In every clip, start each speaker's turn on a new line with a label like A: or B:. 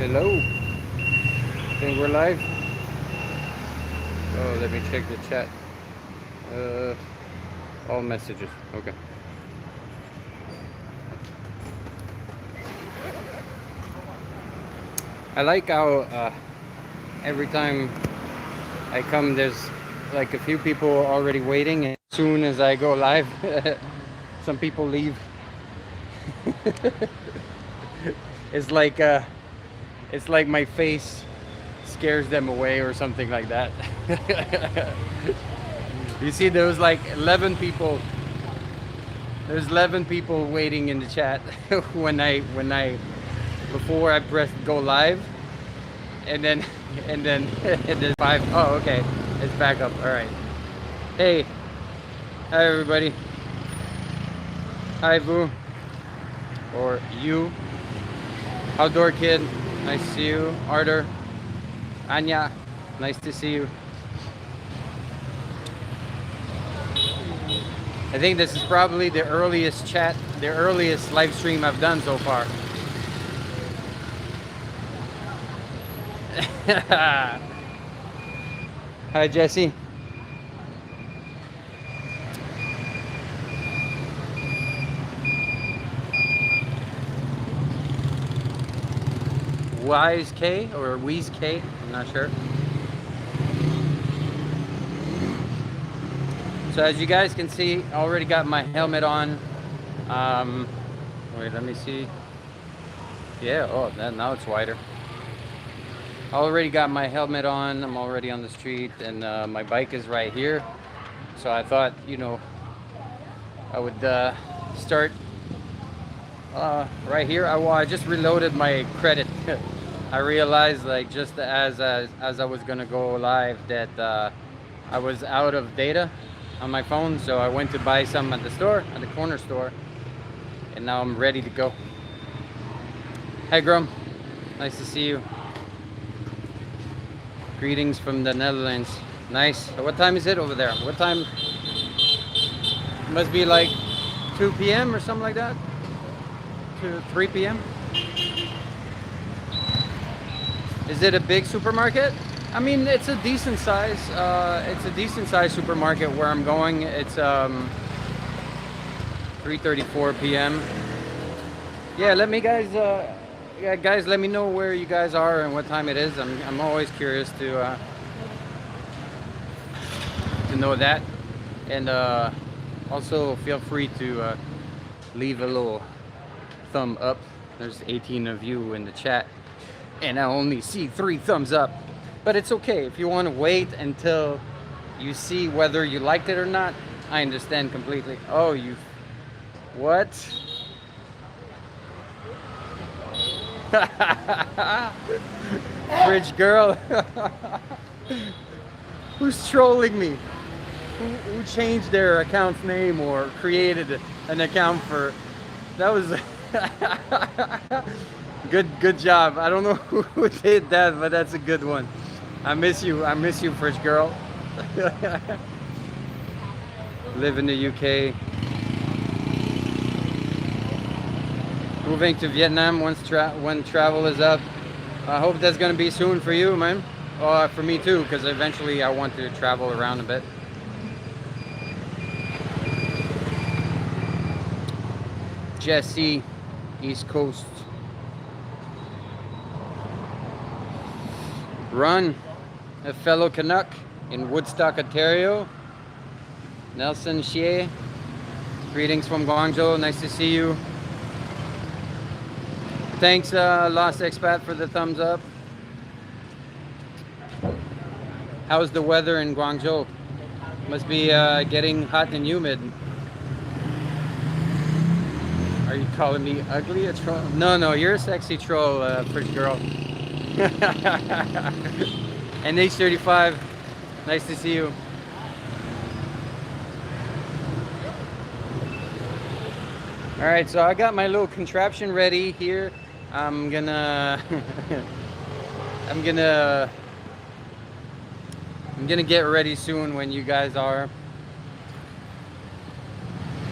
A: Hello. Think we're live? Oh, let me check the chat. All messages. Okay. I like how every time I come, there's like a few people already waiting, and as soon as I go live, some people leave. It's like my face scares them away or something like that. You see, there was like 11 people. There's 11 people waiting in the chat when I before I pressed go live, and then and then 5. Oh, okay, it's back up. All right. Hey, hi everybody. Hi Vu, or you. Outdoor Kid, nice to see you. Arthur, Anya, nice to see you. I think this is probably the earliest live stream I've done so far. Hi Jesse. Wise K or Wheeze K, I'm not sure. So as you guys can see, I already got my helmet on. Wait, let me see. Yeah, oh, now it's wider. I already got my helmet on. I'm already on the street, and my bike is right here. So I thought, you know, I would start right here. I just reloaded my credit. I realized, like, just as I was gonna go live, that I was out of data on my phone, so I went to buy some at the store, at the corner store, and now I'm ready to go. Hi Grum, nice to see you. Greetings from the Netherlands. Nice. What time is it over there? What time? It must be like 2 p.m. or something like that. 3 p.m. Is it a big supermarket? I mean, it's a decent size. It's a decent size supermarket where I'm going. It's 3:34 p.m. Yeah, let me guys. Yeah, guys, let me know where you guys are and what time it is. I'm always curious to know that, and also feel free to leave a little thumb up. There's 18 of you in the chat, and I only see 3 thumbs up. But it's okay. If you want to wait until you see whether you liked it or not, I understand completely. Oh, you... What? Fridge girl. Who's trolling me? Who changed their account's name or created an account for... That was... Good job. I don't know who did that, but that's a good one. I miss you, Fridge girl. Live in the UK. Moving to Vietnam when travel is up. I hope that's gonna be soon for you, man. For me too, because eventually I want to travel around a bit. Jesse, East Coast. Run, a fellow Canuck in Woodstock, Ontario. Nelson Xie, greetings from Guangzhou, nice to see you. Thanks, Lost Expat, for the thumbs up. How's the weather in Guangzhou? Must be getting hot and humid. Are you calling me ugly, a troll? No, you're a sexy troll, pretty girl. And H35, nice to see you. All right, so I got my little contraption ready here. I'm gonna get ready soon when you guys are.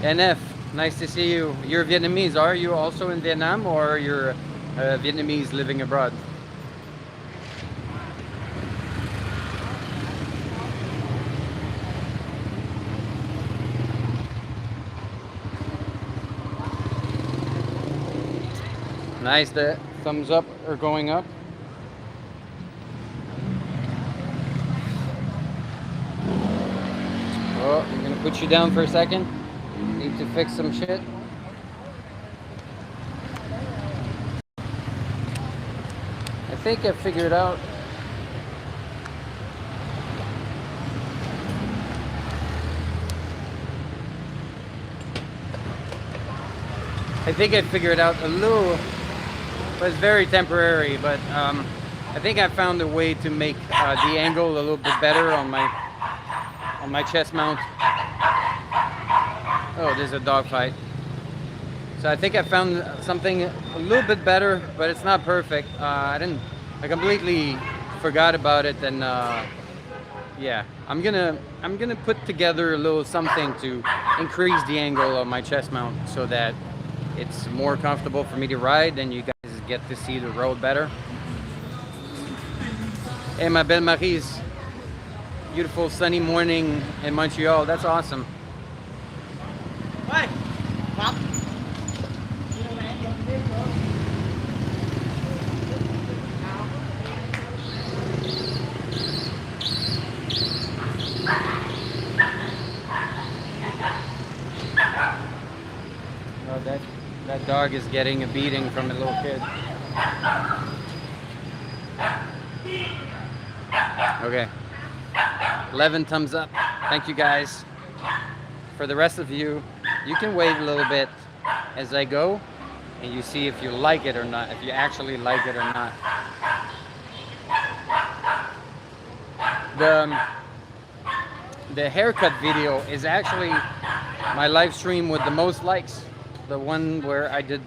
A: NF, nice to see you. You're Vietnamese, are you also in Vietnam, or you're Vietnamese living abroad? Nice, the thumbs up are going up. Oh, I'm gonna put you down for a second. Need to fix some shit. I think I figured out. I think I figured out a little, but it's very temporary, but I think I found a way to make the angle a little bit better on my chest mount. Oh, there's a dog fight. So I think I found something a little bit better, but it's not perfect. I completely forgot about it, and yeah, I'm gonna put together a little something to increase the angle of my chest mount so that it's more comfortable for me to ride and you guys get to see the road better. Hey, ma belle Marie's beautiful sunny morning in Montreal. That's awesome.
B: Ơi, Ngọc.
A: Oh, that dog is getting a beating from a little kid. Okay. 11 thumbs up. Thank you guys. For the rest of you, you can wave a little bit as I go, and you see if you like it or not, if you actually like it or not. The haircut video is actually my live stream with the most likes. The one where I did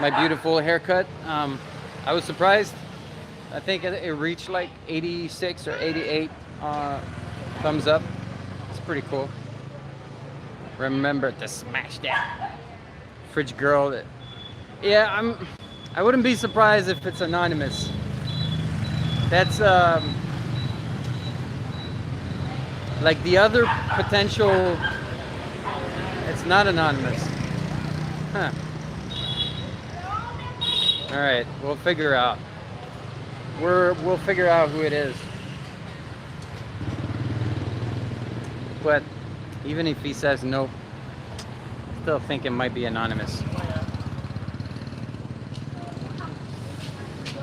A: my beautiful haircut. I was surprised. I think it reached like 86 or 88 thumbs up. It's pretty cool. Remember to smash that fridge girl. Yeah, I wouldn't be surprised if it's anonymous. That's like the other potential. It's not anonymous. Huh. All right, we'll figure out. We'll figure out who it is. But even if he says no, I still think it might be anonymous.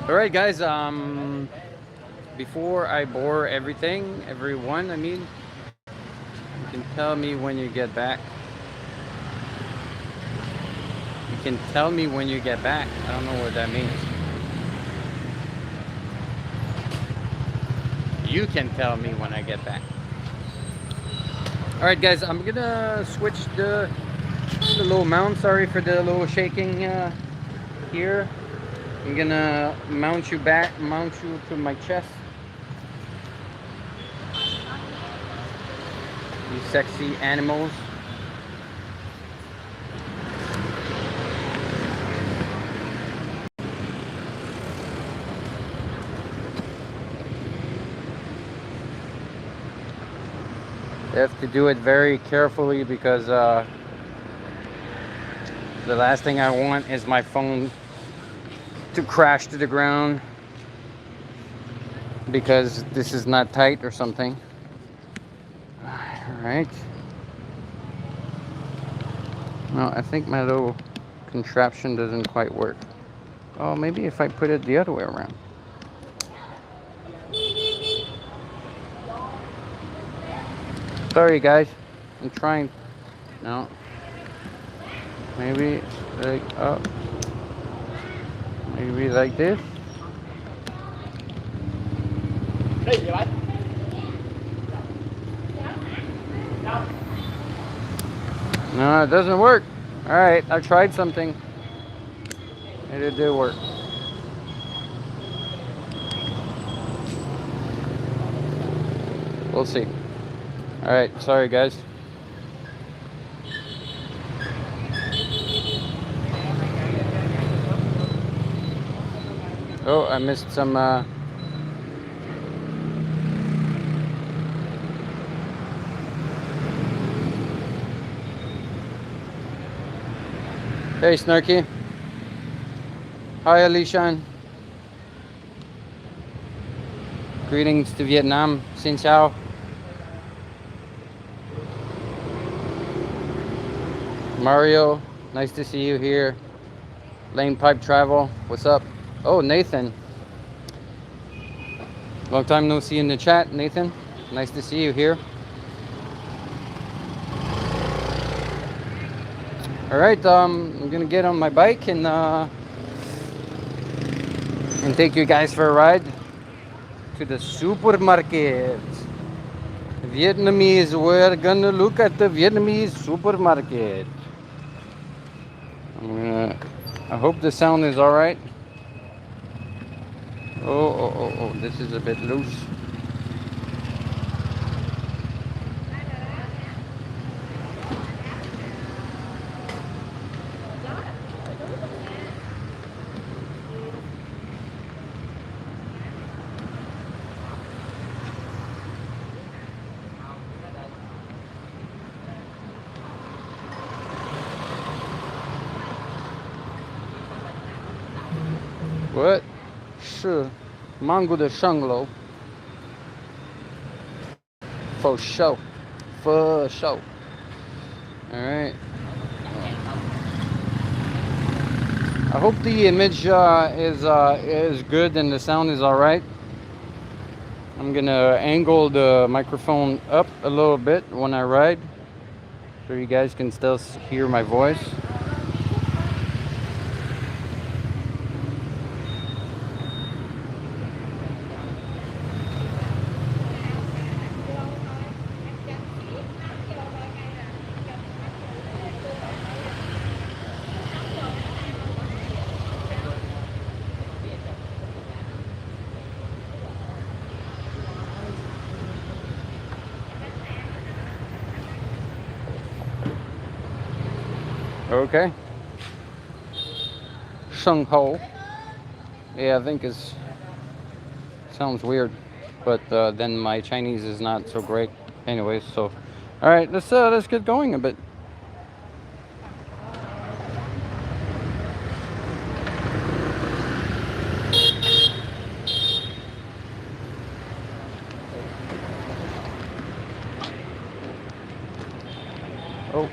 A: All right, guys. Before I bore everyone, I mean, you can tell me when you get back. You can tell me when you get back. I don't know what that means. You can tell me when I get back. All right, guys, I'm gonna switch the little mount. Sorry for the little shaking here. I'm gonna mount you to my chest. You sexy animals. You have to do it very carefully because the last thing I want is my phone to crash to the ground because this is not tight or something. All right. No, I think my little contraption doesn't quite work. Oh, maybe if I put it the other way around. Sorry, guys. I'm trying. No. Maybe like up. Maybe like this. No, it doesn't work. All right, I tried something. It did work. We'll see. All right, sorry guys. Oh, I missed some Hey, Snarky. Hi, Alishan. Greetings to Vietnam. Xin chào. Mario, nice to see you here. Lane Pipe Travel, what's up? Oh, Nathan. Long time no see in the chat, Nathan. Nice to see you here. All right, I'm gonna get on my bike and take you guys for a ride to the supermarket. Vietnamese, we're gonna look at the Vietnamese supermarket. I hope the sound is all right. Oh, this is a bit loose. What? 是 mango 的上楼 for show. For show. All right. I hope the image is good and the sound is all right. I'm gonna angle the microphone up a little bit when I ride, so you guys can still hear my voice. Okay. Sheng Ho. Yeah, I think it's sounds weird, but then my Chinese is not so great. Anyways, so all right, let's get going a bit. Oh.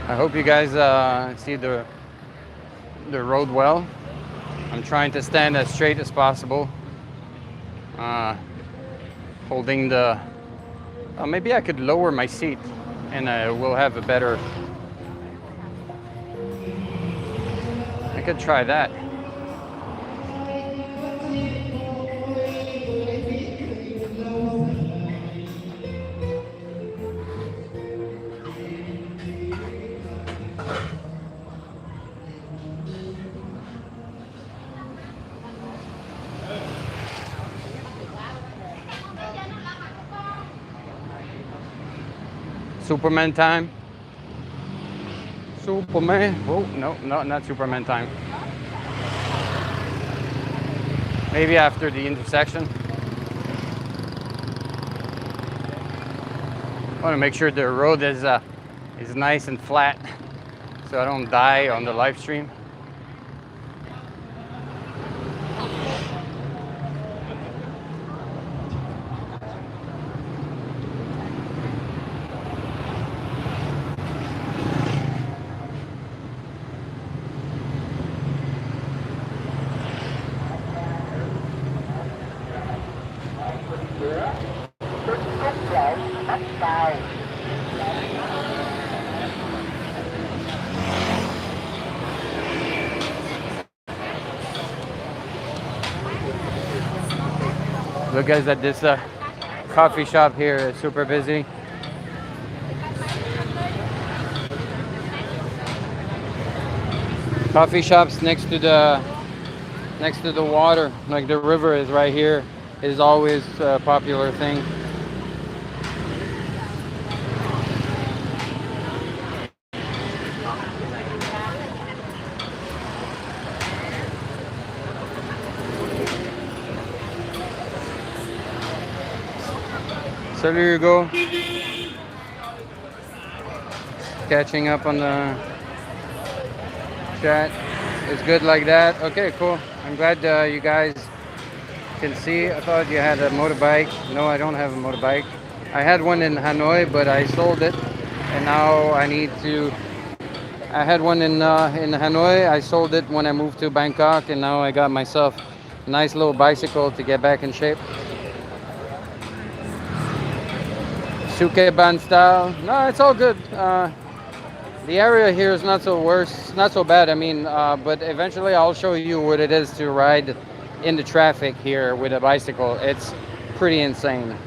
A: I hope you guys see the road well. I'm trying to stand as straight as possible. Holding the... maybe I could lower my seat and we'll have a better... I could try that. Superman time. Superman. Oh, no, not Superman time. Maybe after the intersection. I want to make sure the road is nice and flat so I don't die on the live stream. Look guys at this coffee shop here, it's super busy. Coffee shops next to the water, like the river is right here, is always a popular thing. Salut Hugo. Catching up on the chat. It's good like that. Okay, cool. I'm glad you guys can see. I thought you had a motorbike. No, I don't have a motorbike. I had one in Hanoi, but I sold it, and now I need to. I had one in Hanoi. I sold it when I moved to Bangkok, and now I got myself a nice little bicycle to get back in shape. Sukeban style. No, it's all good. The area here is not so worse, not so bad. I mean, but eventually I'll show you what it is to ride in the traffic here with a bicycle. It's pretty insane.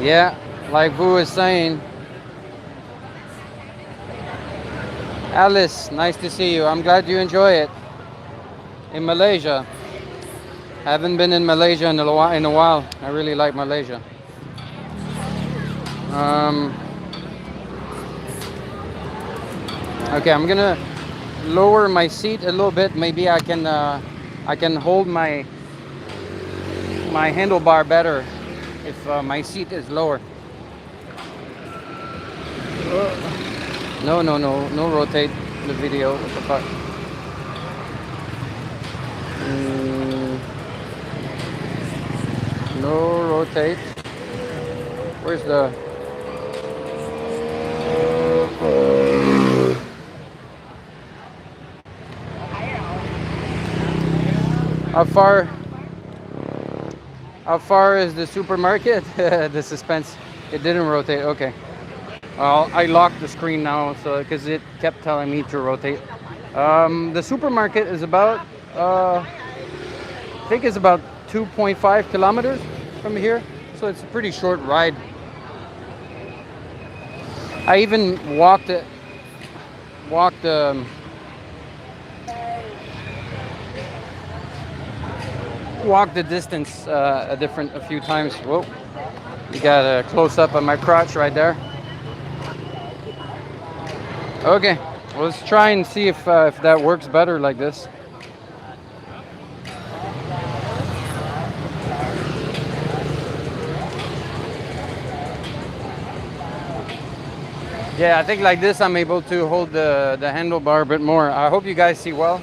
A: Yeah, like Vu is saying. Alice, nice to see you. I'm glad you enjoy it. In Malaysia. Haven't been in Malaysia in a while. I really like Malaysia. Okay, I'm gonna lower my seat a little bit. Maybe I can hold my handlebar better if my seat is lower. No, rotate the video. What the fuck? No rotate. Where's the? How far is the supermarket? The suspense. It didn't rotate. Okay. Well, I locked the screen now, so because it kept telling me to rotate. The supermarket is about, I think it's about 2.5 kilometers from here, so it's a pretty short ride. I even walked the distance a few times. Whoa, you got a close up on my crotch right there. Okay, well, let's try and see if that works better like this. Yeah, I think like this I'm able to hold the handlebar a bit more. I hope you guys see well.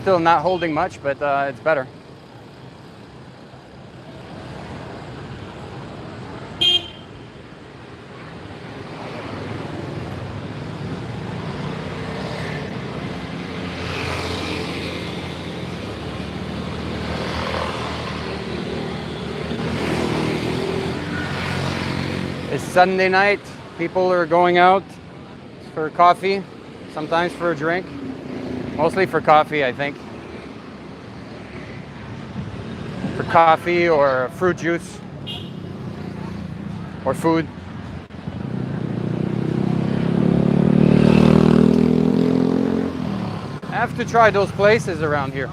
A: Still not holding much, but it's better. It's Sunday night. People are going out for coffee, sometimes for a drink. Mostly for coffee, I think. For coffee or fruit juice or food. I have to try those places around here.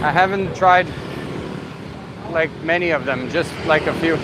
A: I haven't tried like many of them, just like a few.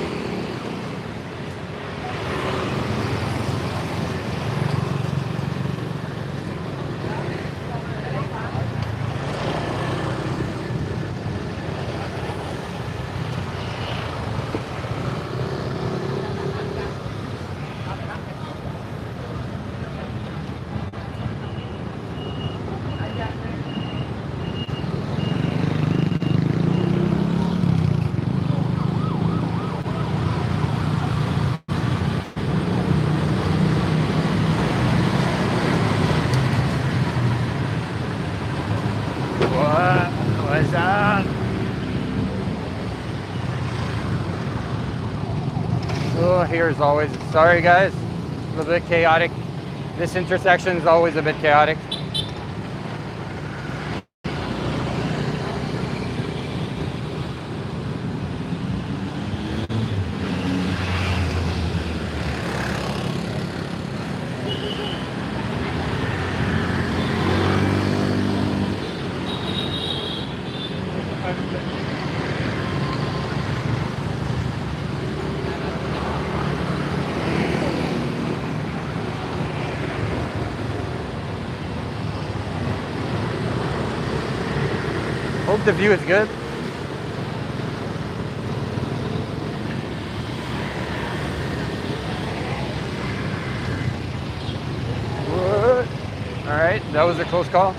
A: What's up? Oh, here's always, sorry guys, a little bit chaotic. This intersection is always a bit chaotic. hope the view is good. What? All right, that was a close call.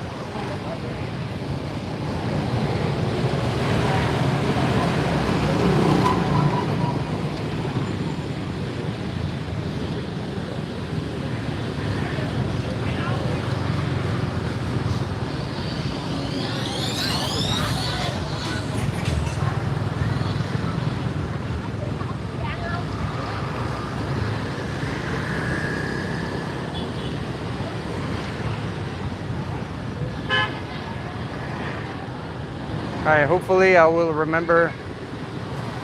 A: All right, hopefully I will remember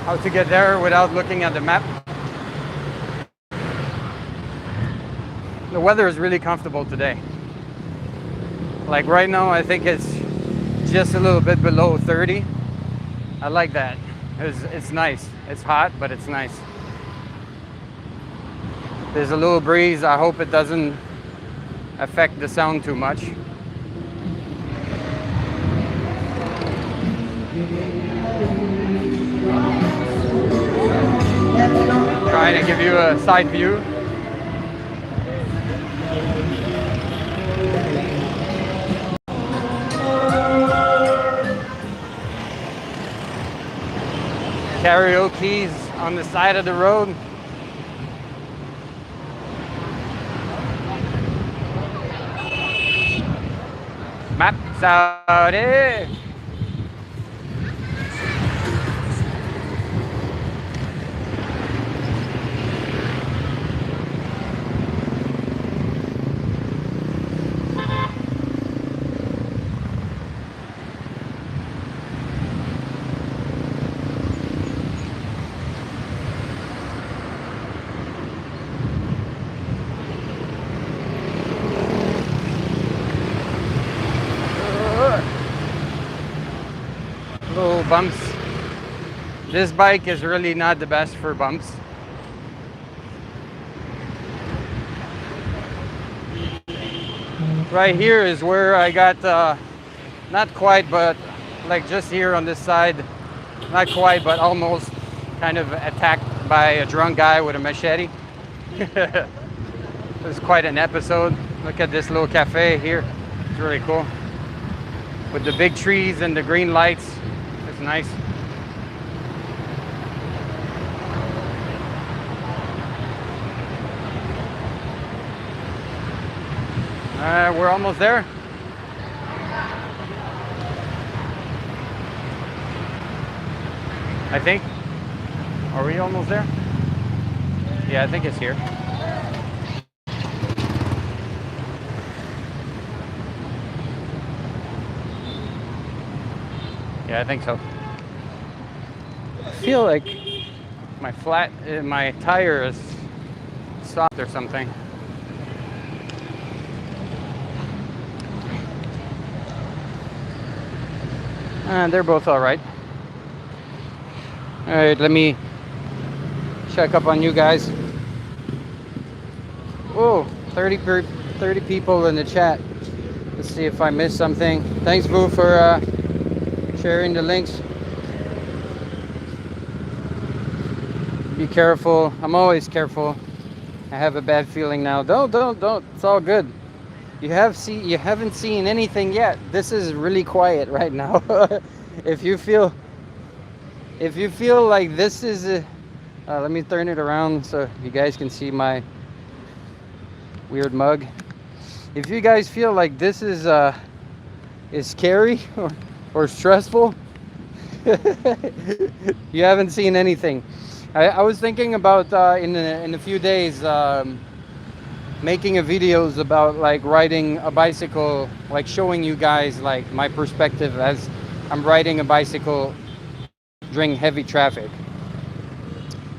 A: how to get there without looking at the map. The weather is really comfortable today. Like right now, I think it's just a little bit below 30. I like that. It's nice. It's hot, but it's nice. There's a little breeze. I hope it doesn't affect the sound too much. Trying to give you a side view. Karaoke's on the side of the road. Map Saudi. Little bumps. This bike is really not the best for bumps. Right here is where I got not quite, but like just here on this side, not quite, but almost kind of attacked by a drunk guy with a machete. It was quite an episode. Look at this little cafe here. It's really cool. With the big trees and the green lights. It's nice. We're almost there. I think. Are we almost there? Yeah, I think it's here. Yeah, I think so. I feel like my tire is soft or something. They're both all right. All right, let me check up on you guys. Oh, 30 people in the chat. Let's see if I missed something. Thanks, Boo, for sharing the links. Be careful. I'm always careful. I have a bad feeling now. Don't. It's all good. You haven't seen anything yet. This is really quiet right now. If you feel like this is let me turn it around so you guys can see my weird mug. If you guys feel like this is scary or stressful, you haven't seen anything. I was thinking about in a few days making a videos about like riding a bicycle, like showing you guys like my perspective as I'm riding a bicycle during heavy traffic.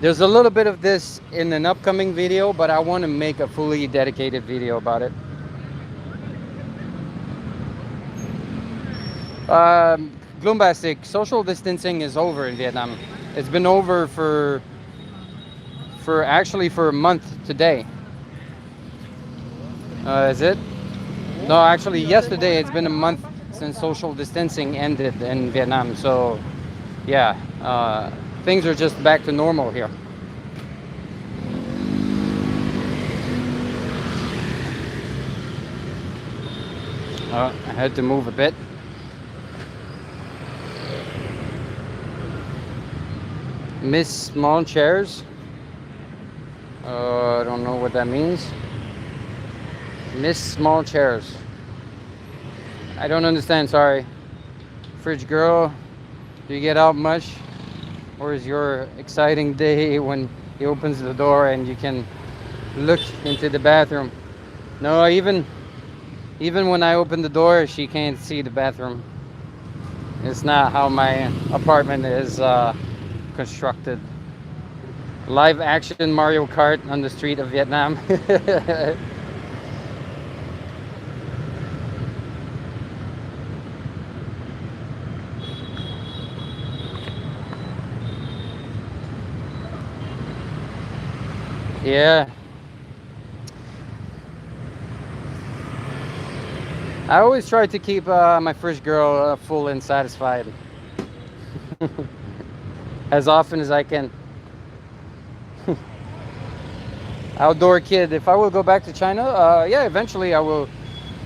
A: There's a little bit of this in an upcoming video, but I want to make a fully dedicated video about it. Gloombastic, social distancing is over in Vietnam. It's been over for a month today. Is it? No, actually yesterday it's been a month since social distancing ended in Vietnam. So yeah, things are just back to normal here. I had to move a bit. Miss small chairs. I don't know what that means. Miss small chairs. I don't understand, sorry. Fridge girl, do you get out much? Or is your exciting day when he opens the door and you can look into the bathroom? No, even when I open the door, she can't see the bathroom. It's not how my apartment is constructed. Live action Mario Kart on the street of Vietnam. Yeah. I always try to keep my first girl full and satisfied as often as I can. Outdoor kid. If I will go back to China, yeah, eventually I will.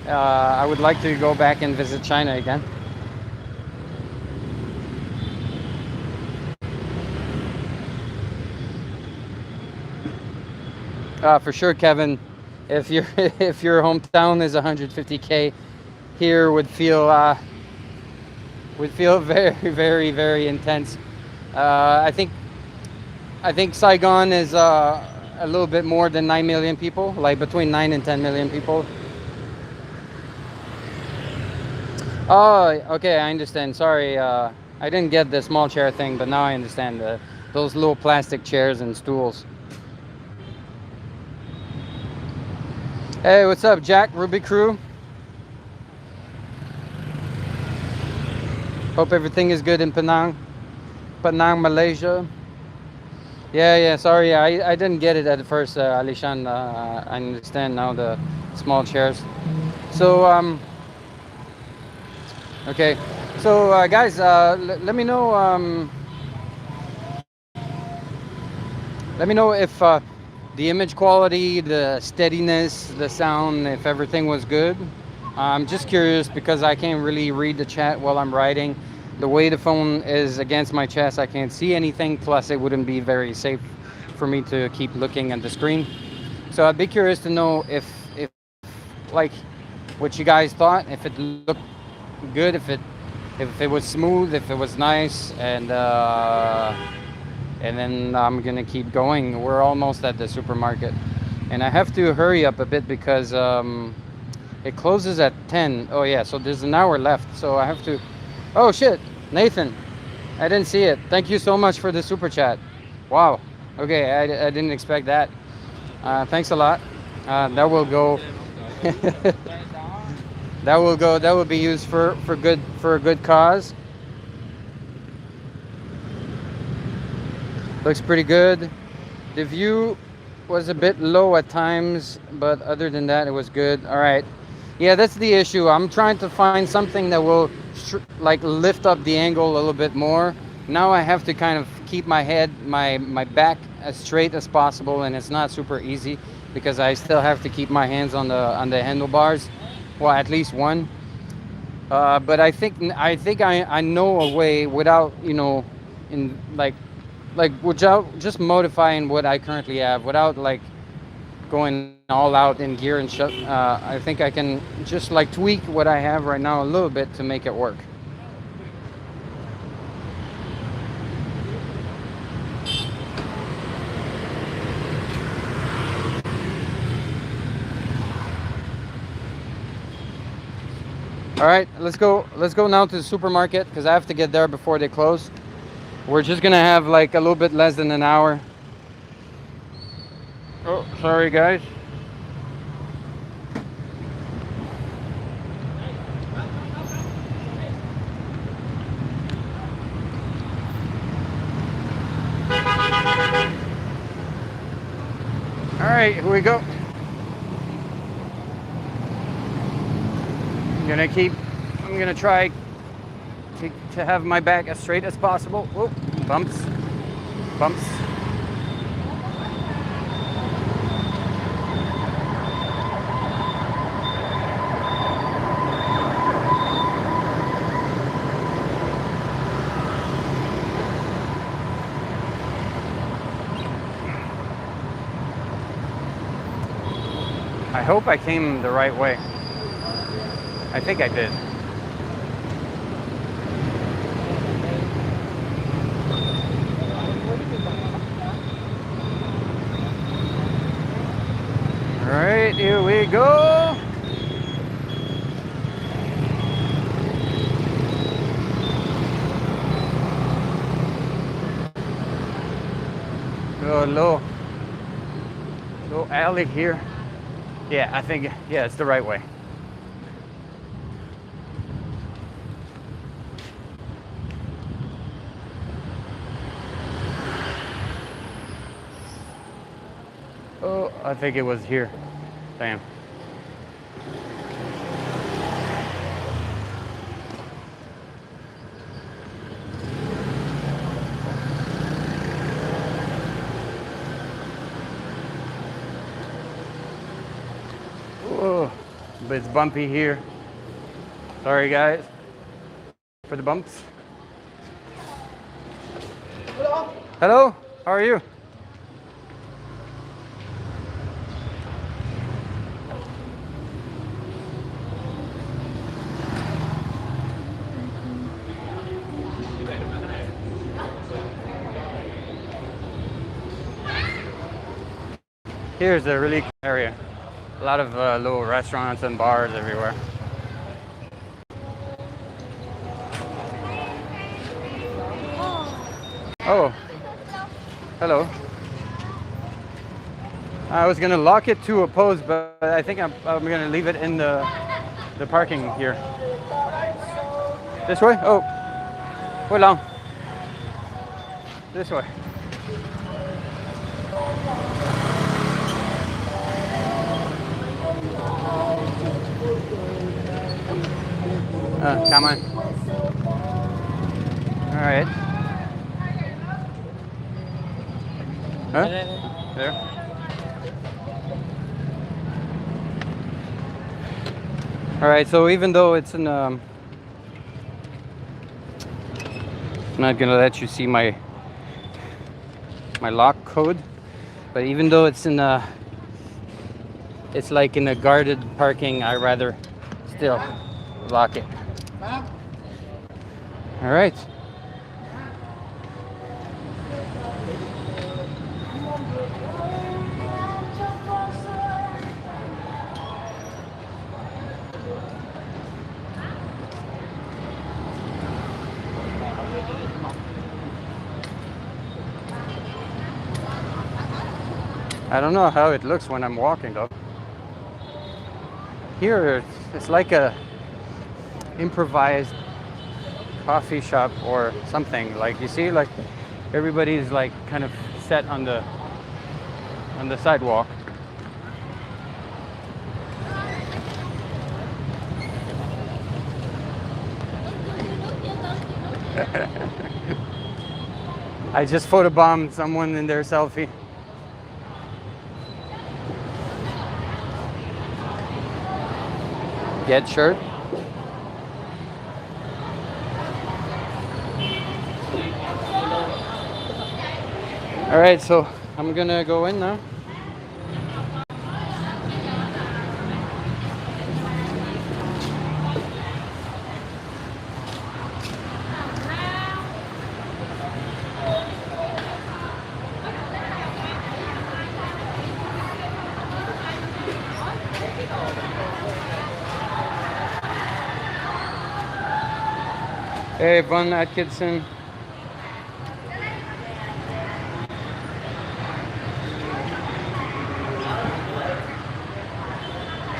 A: I would like to go back and visit China again. For sure, Kevin. If your if your hometown is 150K, here would feel very, very, very intense. I think Saigon is a little bit more than 9 million people, like between 9 and 10 million people. Oh, okay, I understand. Sorry, I didn't get the small chair thing, but now I understand those little plastic chairs and stools. Hey, what's up, Jack, Ruby Crew? Hope everything is good in Penang, Malaysia. Yeah, sorry, I didn't get it at first, Alishan. I understand now the small chairs. So, okay. So, guys, let me know. Let me know if the image quality, the steadiness, the sound, if everything was good. I'm just curious because I can't really read the chat while I'm writing. The way the phone is against my chest, I can't see anything. Plus, it wouldn't be very safe for me to keep looking at the screen. So I'd be curious to know if like what you guys thought, if it looked good, if it was smooth, if it was nice, and then I'm gonna keep going. We're almost at the supermarket, and I have to hurry up a bit because it closes at 10. Oh yeah, so there's an hour left, so I have to. Oh shit, Nathan, I didn't see it. Thank you so much for the super chat. Wow. Okay, I didn't expect that. Thanks a lot. That will go. That will go. That will be used for a good cause. Looks pretty good. The view was a bit low at times, but other than that, it was good. All right. Yeah, that's the issue. I'm trying to find something that will like lift up the angle a little bit more. Now I have to kind of keep my head, my back as straight as possible, and it's not super easy because I still have to keep my hands on the handlebars. Well, at least one. But I think I know a way without, you know, in like without just modifying what I currently have, without like going all out in gear and shut. I think I can just like tweak what I have right now a little bit to make it work. All right, let's go now to the supermarket because I have to get there before they close. We're just gonna have like a little bit less than an hour. Oh, sorry guys. All right, here we go. I'm gonna keep I'm gonna try to have my back as straight as possible. Whoa, bumps, bumps. I hope I came the right way. I think I did. All right, here we go. Oh, low alley here. Yeah, I think, yeah, it's the right way. Oh, I think it was here. Damn. Oh, but it's bumpy here. Sorry, guys, for the bumps.
B: Hello.
A: Hello, how are you? Here's a really cool area. A lot of little restaurants and bars everywhere. Oh, hello. I was gonna lock it to a post, but I think I'm gonna leave it in the parking here. This way? Oh, hold on. This way. Come on. All right. Huh? There. All right. So even though it's in, I'm not gonna let you see my lock code, but even though it's in a, it's like in a guarded parking, I rather still lock it. All right. I don't know how it looks when I'm walking though. Here it's like a improvised coffee shop or something. Like you see, like everybody's like kind of set on the sidewalk. I just photobombed someone in their selfie. Get shirt. All right, so I'm gonna go in now. Hey, Von Atkinson.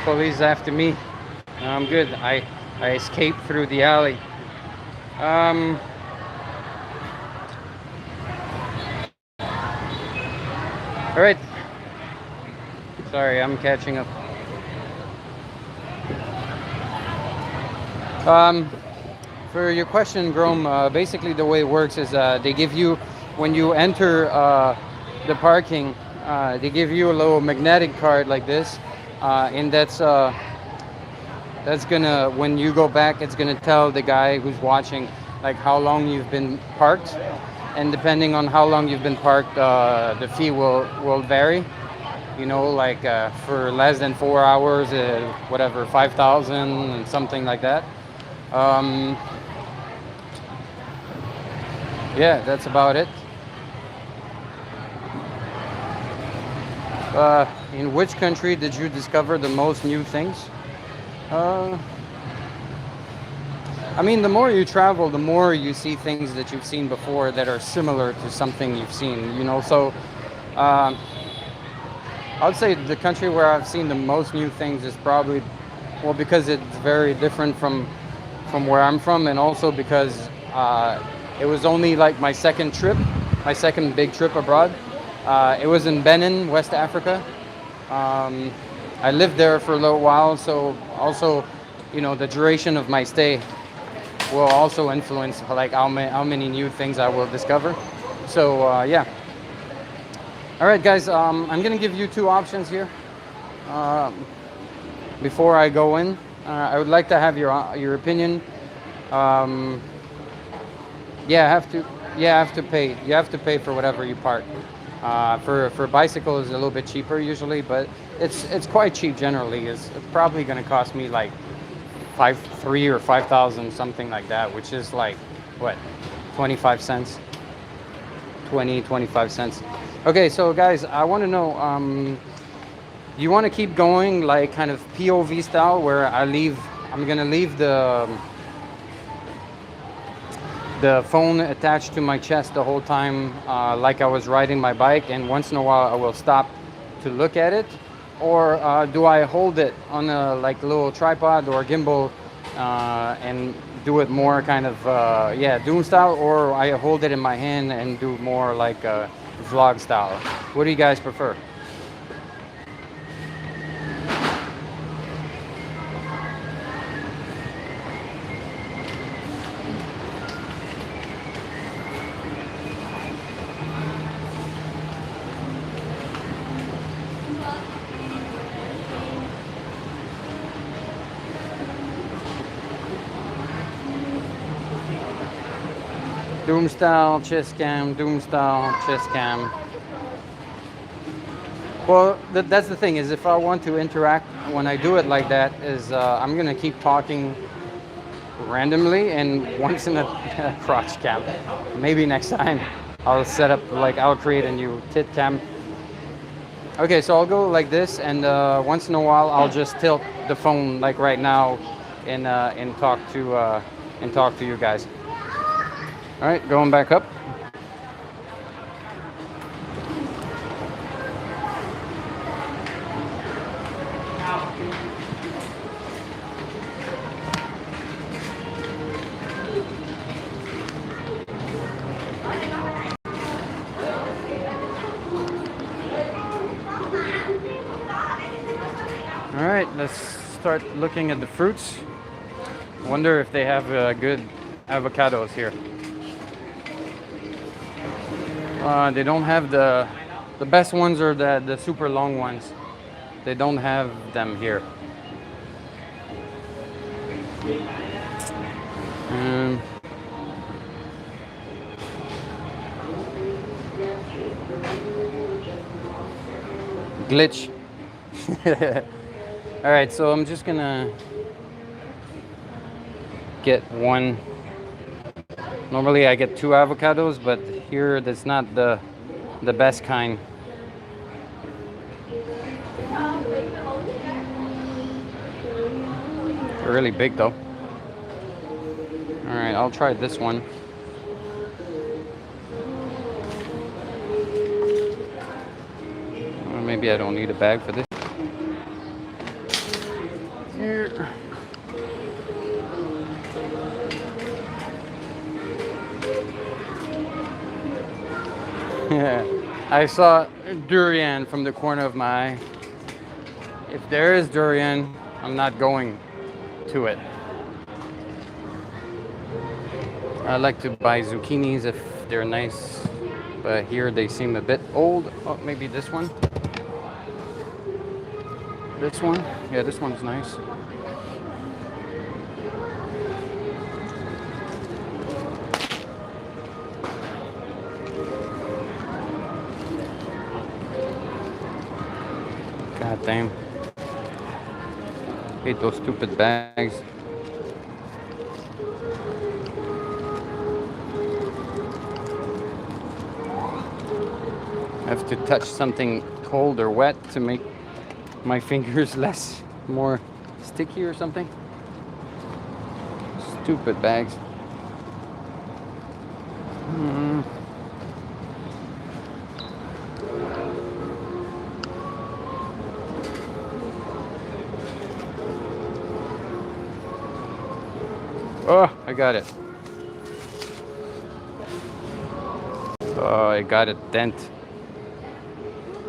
A: Police after me. No, I'm good. I escaped through the alley. All right. Sorry, I'm catching up. Um, for your question, Grom, basically the way it works is they give you, when you enter the parking, they give you a little magnetic card like this, and that's gonna, when you go back, it's gonna tell the guy who's watching like how long you've been parked, and depending on how long you've been parked, the fee will vary. You know, like for less than 4 hours, whatever, 5,000 and something like that. Um, yeah, that's about it. In which country did you discover the most new things? Uh, I mean, the more you travel, the more you see things that you've seen before that are similar to something you've seen, you know. So I would say the country where I've seen the most new things is probably, well, because it's very different from where I'm from, and also because it was only like my second trip, my second big trip abroad. It was in Benin, West Africa. I lived there for a little while, so also, you know, the duration of my stay will also influence like how many new things I will discover. So yeah. All right, guys. I'm gonna give you two options here. Before I go in, I would like to have your opinion. Yeah, I have to. Yeah, I have to pay. You have to pay for whatever you park. For bicycles, it's a little bit cheaper usually, but it's quite cheap generally. It's probably going to cost me like 3 or 5,000, something like that, which is like what, 25 cents, 25 cents. Okay, so guys, I want to know, you want to keep going like kind of POV style, where I'm gonna leave the phone attached to my chest the whole time, like I was riding my bike, and once in a while I will stop to look at it? Or do I hold it on a like little tripod or gimbal and do it more kind of yeah, doom style, or I hold it in my hand and do more like vlog style? What do you guys prefer? Doom style, chest cam, doom style, chest cam. Well, that's the thing, is if I want to interact when I do it like that, is I'm gonna keep talking randomly, and once in a crotch cam. Maybe next time I'll set up, like I'll create a new tit cam. Okay, so I'll go like this, and once in a while I'll just tilt the phone like right now, and talk to you guys. All right, going back up. All right, let's start looking at the fruits. Wonder if they have good avocados here. They don't have the best ones, or the super long ones. They don't have them here. Glitch. All right, so I'm just gonna get one. Normally I get 2 avocados, but here that's not the best kind. They're really big though. All right, I'll try this one. Or maybe I don't need a bag for this. Here. Yeah, I saw durian from the corner of my eye. If there is durian, I'm not going to it. I like to buy zucchinis if they're nice, but here they seem a bit old. Oh, maybe this one. This one? Yeah, this one's nice. God damn. Hate those stupid bags. I have to touch something cold or wet to make my fingers more sticky or something. Stupid bags. Oh, I got it. Oh, I got a dent.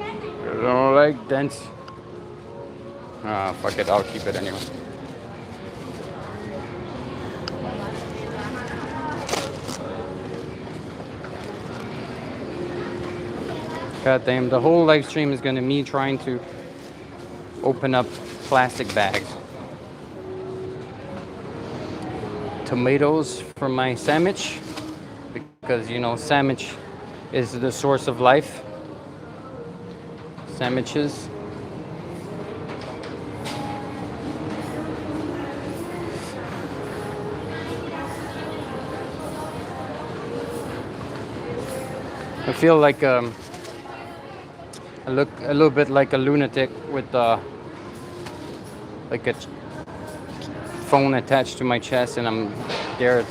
A: I don't like dents. Ah, fuck it, I'll keep it anyway. God damn, the whole live stream is gonna be me trying to open up plastic bags. Tomatoes from my sandwich, because you know sandwich is the source of life. Sandwiches. I feel like I look a little bit like a lunatic with like a phone attached to my chest, and I'm there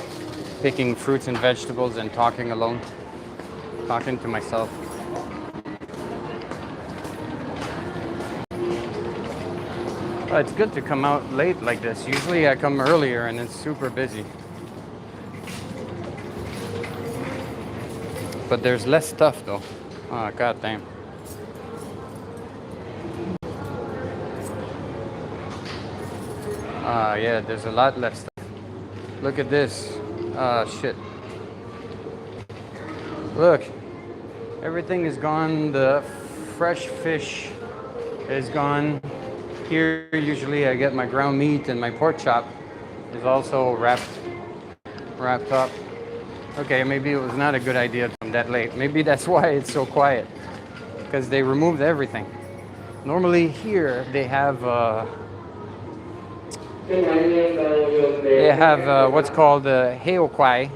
A: picking fruits and vegetables and talking alone, talking to myself. Well, it's good to come out late like this. Usually I come earlier and it's super busy. But there's less stuff though. Oh, god damn. Yeah, there's a lot less stuff. Look at this. Shit. Look. Everything is gone. The fresh fish is gone. Here, usually I get my ground meat, and my pork chop is also wrapped up. Okay, maybe it was not a good idea to come that late. Maybe that's why it's so quiet, because they removed everything. Normally here they have what's called heo kwai,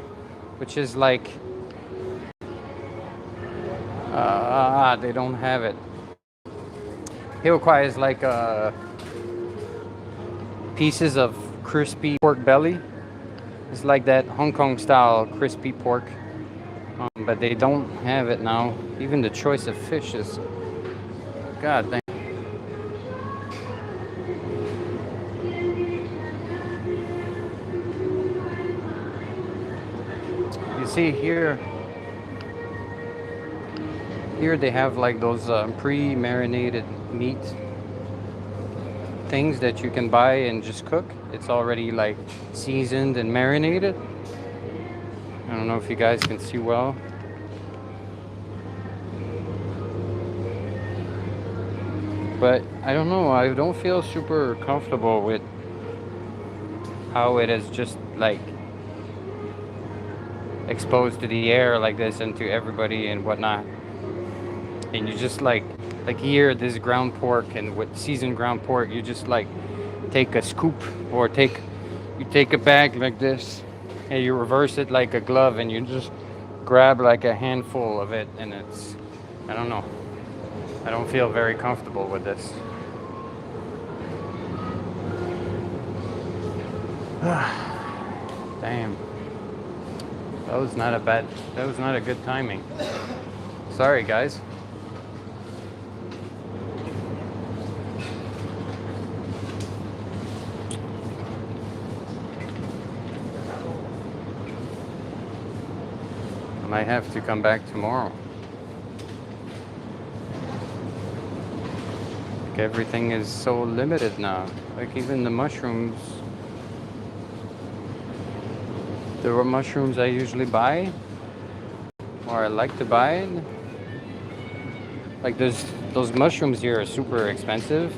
A: which is like they don't have it. Heo kwai is like pieces of crispy pork belly. It's like that Hong Kong style crispy pork, but they don't have it now. Even the choice of fish is, god damn. You see here they have like those pre-marinated meat things that you can buy and just cook. It's already like seasoned and marinated. I don't know if you guys can see well. But I don't know, I don't feel super comfortable with how it is just like exposed to the air like this and to everybody and whatnot. And you just like here, this ground pork, and with seasoned ground pork, you just like take a scoop or you take a bag like this and you reverse it like a glove and you just grab like a handful of it, and it's, I don't know, I don't feel very comfortable with this. Damn. That was not a good timing. Sorry guys. I might have to come back tomorrow. Like everything is so limited now. Like even the mushrooms. the mushrooms I usually buy, or I like to buy. Like those mushrooms here are super expensive,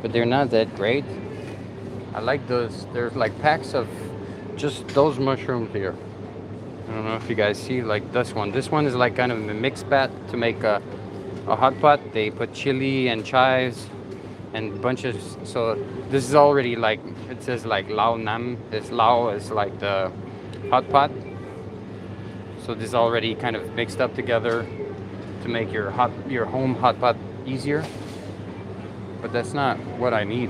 A: but they're not that great. I like those. There's like packs of just those mushrooms here. I don't know if you guys see like this one. This one is like kind of a mixed bat to make a hot pot. They put chili and chives and bunches. So this is already like, it says like Lao Nam. This Lao is like the hot pot. So this is already kind of mixed up together to make your home hot pot easier. But that's not what I need.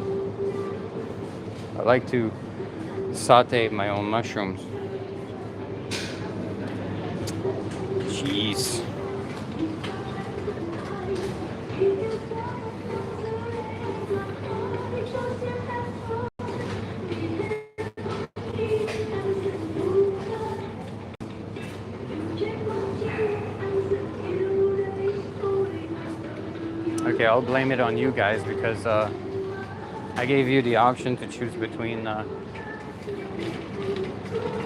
A: I like to saute my own mushrooms. Jeez. Okay, I'll blame it on you guys because I gave you the option to choose between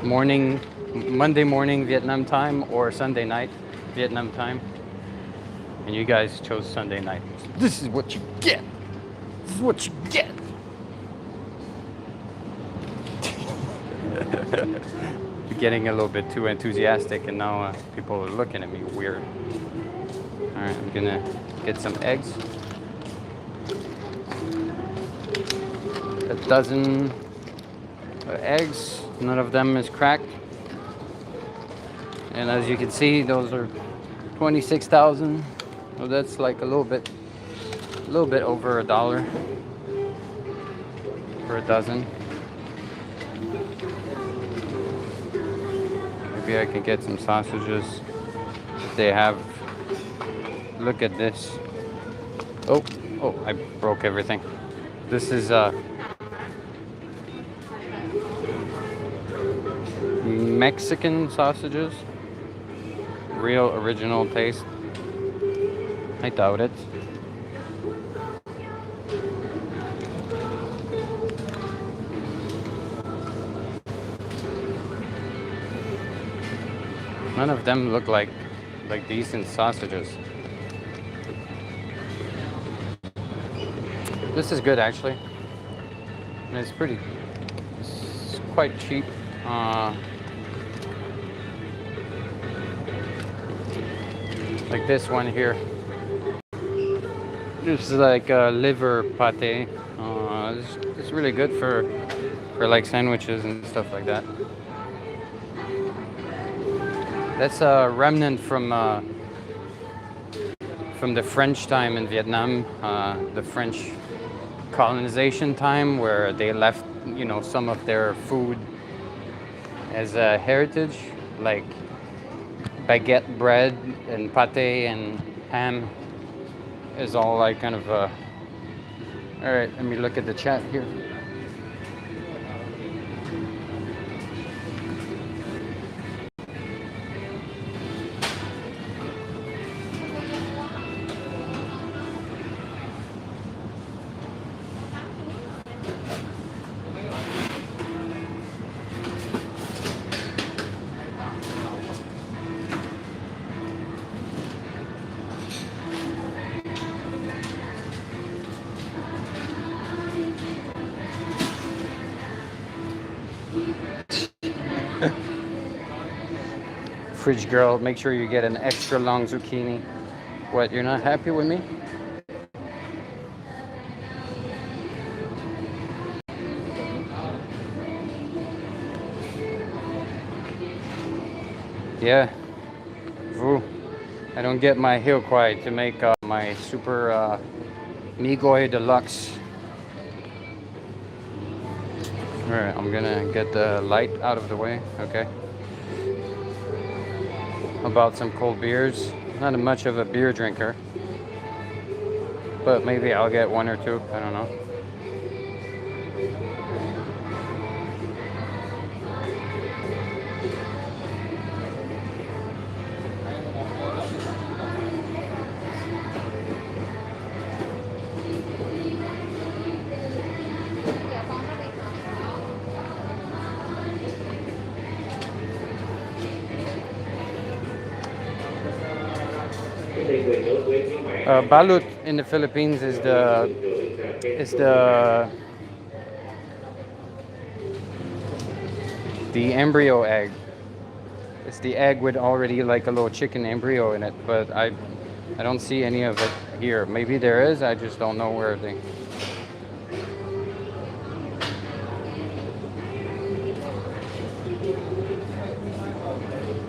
A: Monday morning Vietnam time or Sunday night Vietnam time, and you guys chose Sunday night. So this is what you get. This is what you get. Getting a little bit too enthusiastic, and now people are looking at me weird. All right, I'm gonna get some eggs. A dozen eggs. None of them is cracked. And as you can see, those are 26,000. So that's like a little bit over $1 for a dozen. Maybe I can get some sausages if they have. Look at this. Oh, I broke everything. This is Mexican sausages. Real original taste. I doubt it. None of them look like decent sausages. This is good actually. And it's quite cheap. Like this one here. This is like a liver pate. It's really good for like sandwiches and stuff like that. That's a remnant from the French time in Vietnam, the French colonization time, where they left, some of their food as a heritage, like baguette bread and pate and ham is all like kind of all right, let me look at the chat here. Fridge girl, make sure you get an extra long zucchini. What, you're not happy with me? Yeah. Vu. I don't get my heel quite to make my super Migoy Deluxe. Alright, I'm gonna get the light out of the way, okay? About some cold beers. Not much of a beer drinker, but maybe I'll get one or two. I don't know. Balut in the Philippines is the embryo egg. It's the egg with already like a little chicken embryo in it, but I don't see any of it here. Maybe there is, I just don't know where they.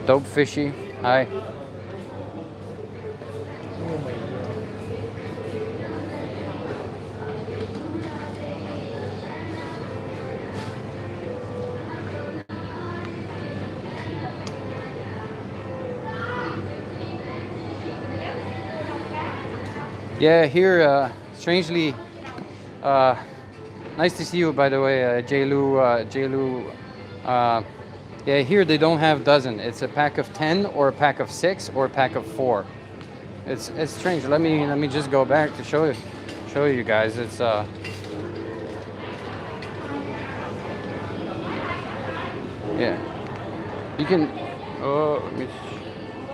A: Dope Fishy, hi. Yeah, here, strangely, nice to see you, by the way, Jlu. Yeah, here they don't have dozen. It's a pack of 10 or a pack of 6 or a pack of 4. It's strange. Let me just go back to show you guys. It's yeah. You can let me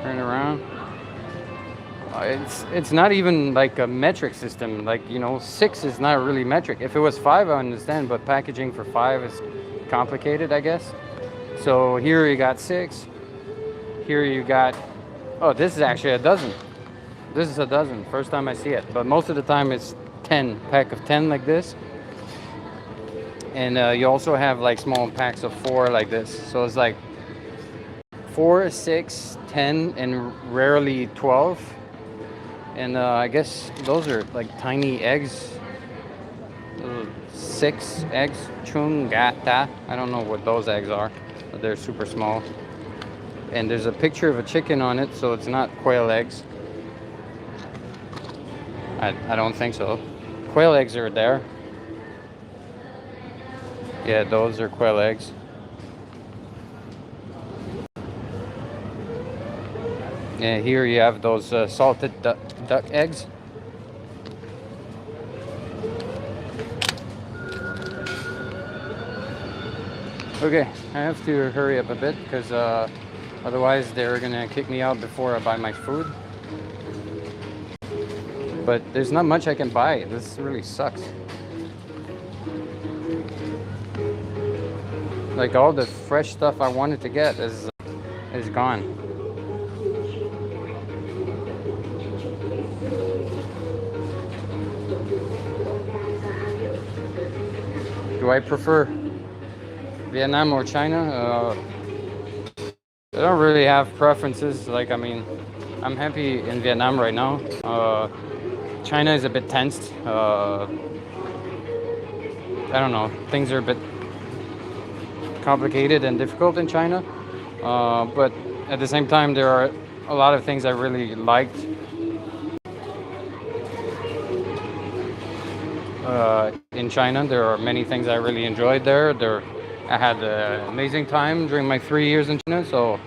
A: turn around. It's not even like a metric system. Like, you know, 6 is not really metric. If it was 5, I understand, but packaging for 5 is complicated, I guess. So here you got 6. Here you got, oh, this is actually a dozen. This is a dozen. First time I see it. But most of the time it's 10, pack of 10 like this. And you also have like small packs of 4 like this. So it's like 4, 6, 10, and rarely 12. And I guess those are like tiny eggs. 6 eggs. Chung gata. I don't know what those eggs are, but they're super small. And there's a picture of a chicken on it, so it's not quail eggs. I don't think so. Quail eggs are there. Yeah, those are quail eggs. And here you have those salted duck eggs. Okay, I have to hurry up a bit because otherwise they're gonna kick me out before I buy my food. But there's not much I can buy. This really sucks. Like all the fresh stuff I wanted to get is gone. Do I prefer Vietnam or China? I don't really have preferences. Like, I mean, I'm happy in Vietnam right now. China is a bit tensed. I don't know. Things are a bit complicated and difficult in China. But at the same time, there are a lot of things I really liked. In China, there are many things I really enjoyed there. I had an amazing time during my 3 years in China, so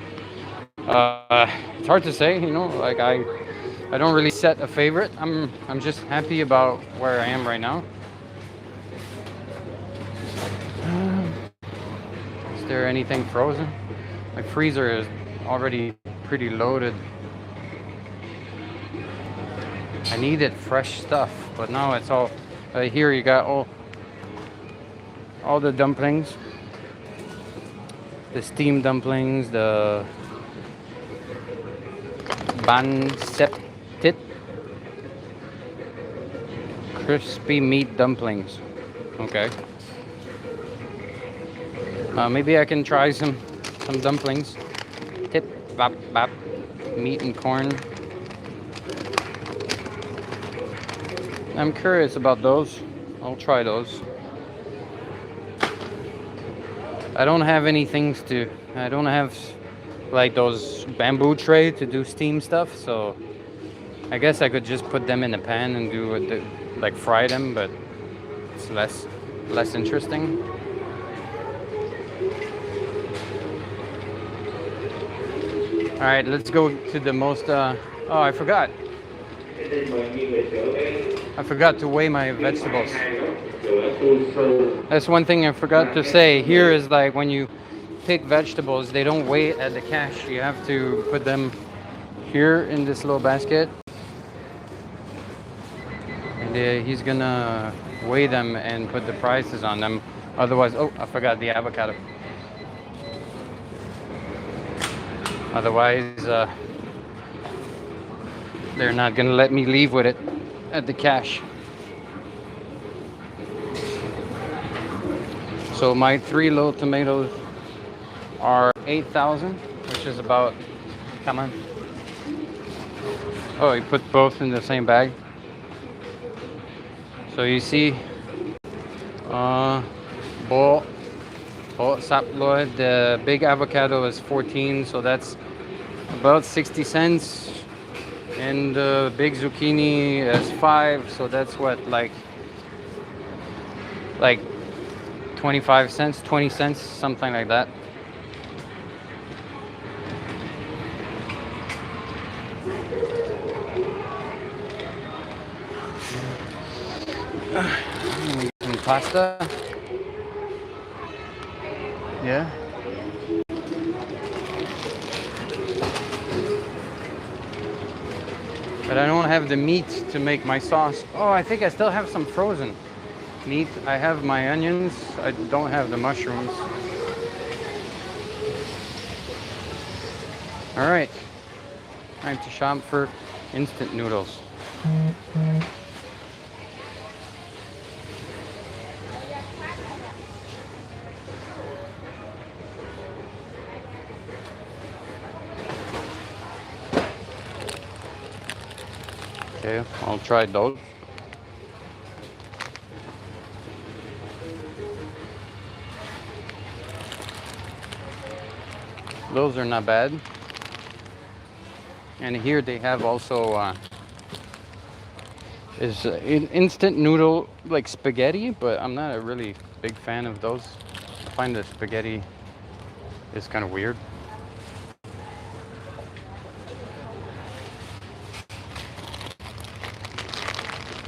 A: it's hard to say, you know. Like I don't really set a favorite. I'm just happy about where I am right now. Is there anything frozen? My freezer is already pretty loaded. I needed fresh stuff, but now it's all. Here you got all the dumplings, the steamed dumplings, the ban septit, crispy meat dumplings. Okay. Maybe I can try some dumplings. Tip bap bap, meat and corn. I'm curious about those. I'll try those. I don't have any things to. I don't have like those bamboo tray to do steam stuff. So I guess I could just put them in a pan and do it, like fry them, but it's less interesting. All right, let's go to the most. Oh, I forgot. I forgot to weigh my vegetables. That's one thing I forgot to say. Here is like when you pick vegetables, they don't weigh at the cash. You have to put them here in this little basket. he's gonna weigh them and put the prices on them. Otherwise, oh, I forgot the avocado. Otherwise, they're not gonna let me leave with it at the cash. So my 3 little tomatoes are 8,000, which is about, come on. Oh, you put both in the same bag. So you see, the big avocado is 14, so that's about 60 cents. And the big zucchini is 5, so that's what, like 25 cents, 20 cents, something like that. Some pasta. Yeah. But I don't have the meat to make my sauce. Oh, I think I still have some frozen meat. I have my onions. I don't have the mushrooms. All right. Time to shop for instant noodles. Okay, I'll try those. Those are not bad. And here they have also instant noodle like spaghetti, but I'm not a really big fan of those. I find the spaghetti is kind of weird.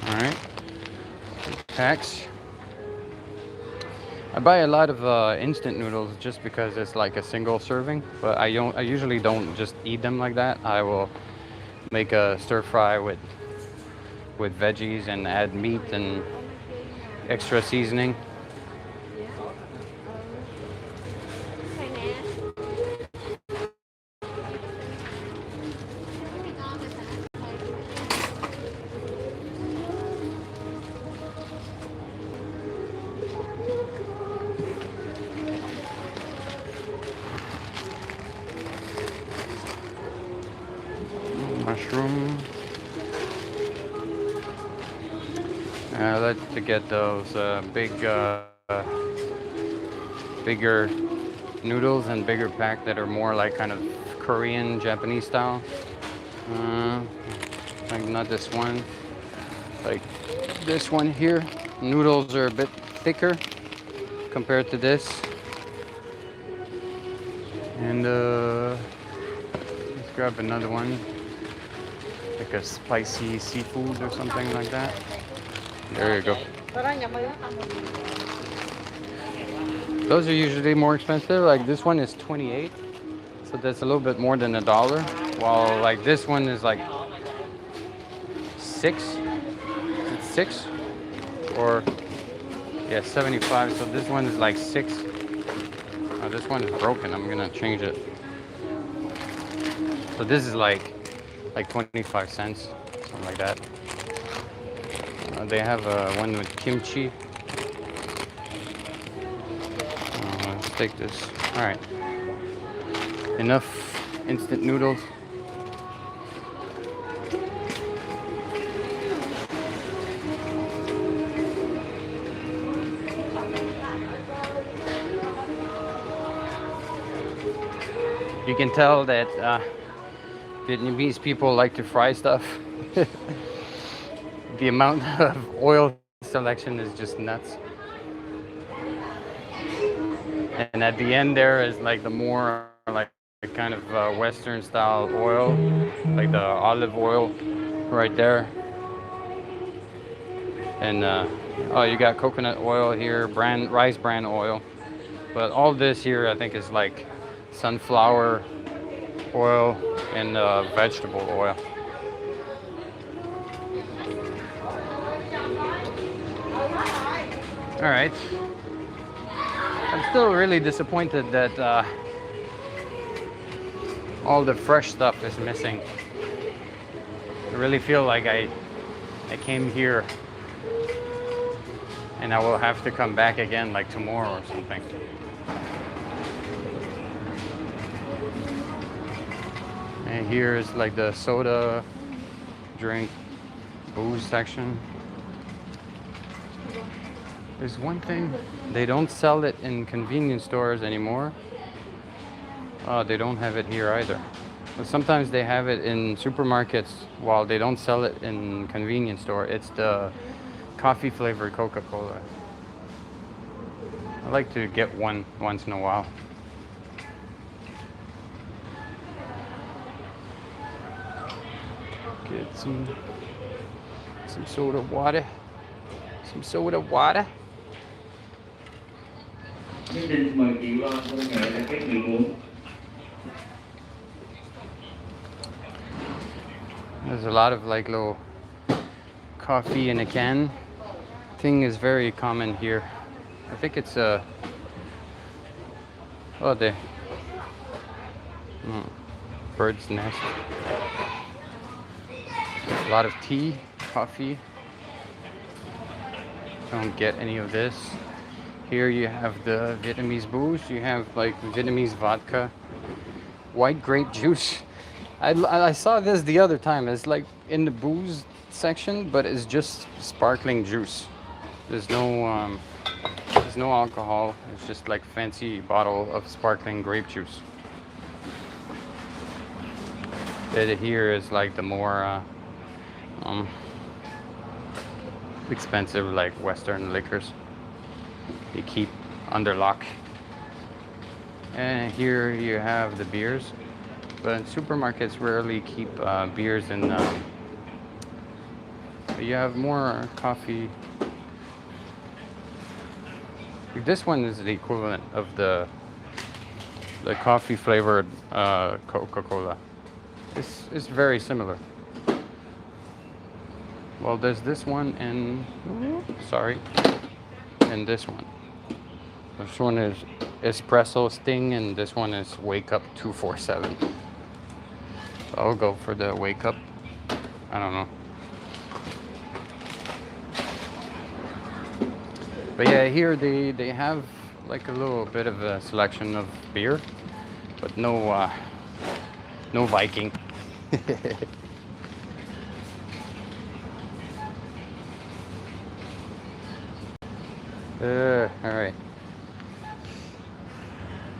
A: All right, packs. I buy a lot of instant noodles just because it's like a single serving, but I usually don't just eat them like that. I will make a stir fry with veggies and add meat and extra seasoning. Mushroom. I like to get those bigger noodles and bigger pack that are more like kind of Korean, Japanese style. Like not this one. Like this one here. Noodles are a bit thicker compared to this. And let's grab another one. Like a spicy seafood or something like that. There you go. Those are usually more expensive. Like this one is 28, so that's a little bit more than $1. While like this one is like 6. It's 6 or yeah, 75. So this one is like 6. Oh, this one is broken. I'm gonna change it. So this is like 25 cents, something like that. They have one with kimchi. Let's take this. All right. Enough instant noodles. You can tell that Vietnamese people like to fry stuff. The amount of oil selection is just nuts. And at the end there is like the more like kind of Western style oil, like the olive oil right there. And oh, you got coconut oil here, rice bran oil. But all this here I think is like sunflower oil and vegetable oil. All right. I'm still really disappointed that all the fresh stuff is missing. I really feel like I came here and I will have to come back again like tomorrow or something. And here is like the soda, drink, booze section. There's one thing, they don't sell it in convenience stores anymore. Oh, they don't have it here either. But sometimes they have it in supermarkets while they don't sell it in convenience store. It's the coffee flavored Coca-Cola. I like to get one once in a while. Get some soda water. Some soda water. There's a lot of like little coffee in a can thing is very common here. I think it's a bird's nest. A lot of tea, coffee. Don't get any of this. Here you have the Vietnamese booze. You have like Vietnamese vodka, white grape juice. I saw this the other time. It's like in the booze section, but it's just sparkling juice. There's no alcohol. It's just like fancy bottle of sparkling grape juice. That here is like the more expensive like Western liquors. You keep under lock. And here you have the beers. But supermarkets rarely keep beers in. You have more coffee. This one is the equivalent of the coffee flavored Coca-Cola. It's very similar. Well, there's this one and and this one. This one is Espresso Sting and this one is Wake Up 247. So I'll go for the Wake Up. I don't know. But yeah, here they have like a little bit of a selection of beer, but no Viking. All right.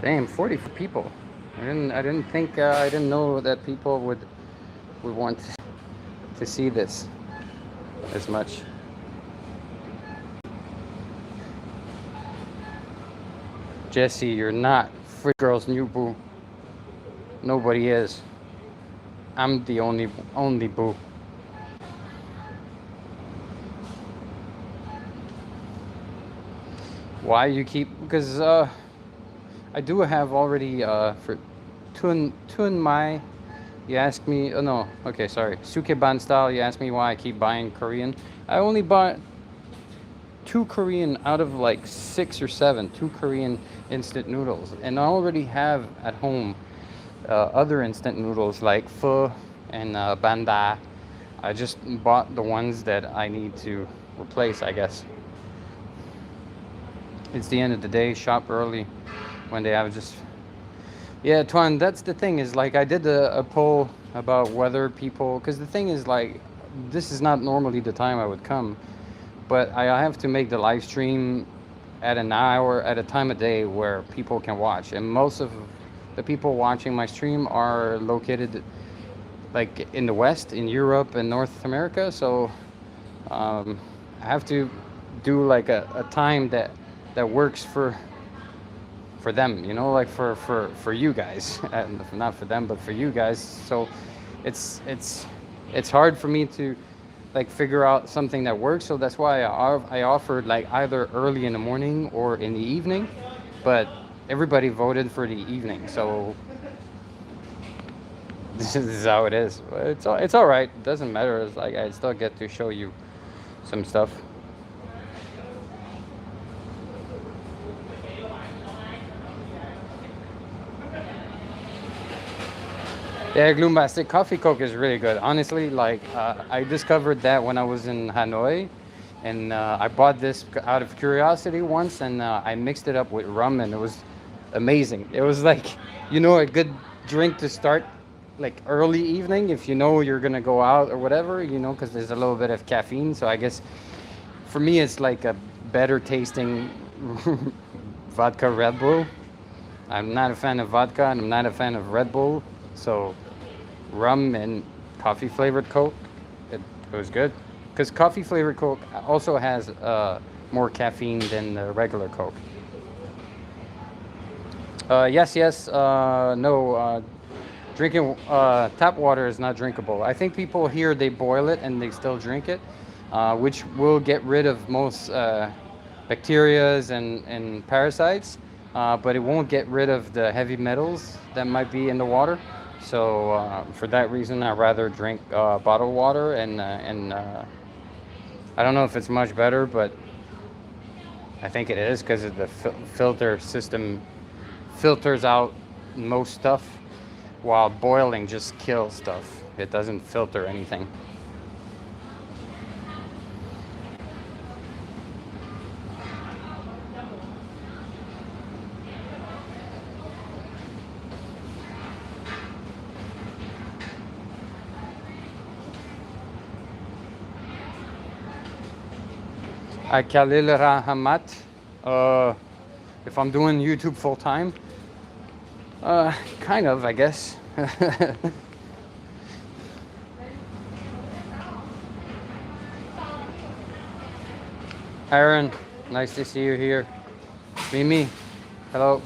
A: Damn, 40 people. I didn't know that people would want to see this as much. Jesse, you're not Free Girl's new boo. Nobody is. I'm the only boo. Why you keep? Because I do have already for Tun Mai. You asked me. Oh no. Okay, sorry. Sukeban style. You asked me why I keep buying Korean. I only bought 2 Korean out of like 6 or 7. 2 Korean instant noodles, and I already have at home other instant noodles like pho and banda. I just bought the ones that I need to replace, I guess. It's the end of the day. Shop early when they have just. Yeah, Tuan, that's the thing is like I did a poll about whether people, because the thing is like this is not normally the time I would come, but I have to make the live stream at an hour at a time of day where people can watch, and most of the people watching my stream are located like in the West, in Europe and North America, so I have to do like a time that works for them, you know, like for you guys, and not for them but for you guys. So it's hard for me to like figure out something that works, so that's why I offered like either early in the morning or in the evening, but everybody voted for the evening, so this is how it is. It's all right. It doesn't matter. It's like I still get to show you some stuff. Yeah, Gloombastic coffee Coke is really good. Honestly, like I discovered that when I was in Hanoi, and I bought this out of curiosity once, and I mixed it up with rum, and it was amazing. It was like, a good drink to start like early evening if you know you're gonna go out or whatever, because there's a little bit of caffeine. So I guess for me, it's like a better tasting vodka Red Bull. I'm not a fan of vodka, and I'm not a fan of Red Bull, so rum and coffee flavored Coke, it was good. Because coffee flavored Coke also has more caffeine than the regular Coke. Yes, yes, no. Drinking tap water is not drinkable. I think people here, they boil it and they still drink it, which will get rid of most bacterias and parasites, but it won't get rid of the heavy metals that might be in the water. So for that reason, I'd rather drink bottled water, and I don't know if it's much better, but I think it is because the filter system filters out most stuff, while boiling just kills stuff. It doesn't filter anything. Khalil Rahmat. If I'm doing YouTube full time, kind of, I guess. Aaron, nice to see you here. Mimi, hello.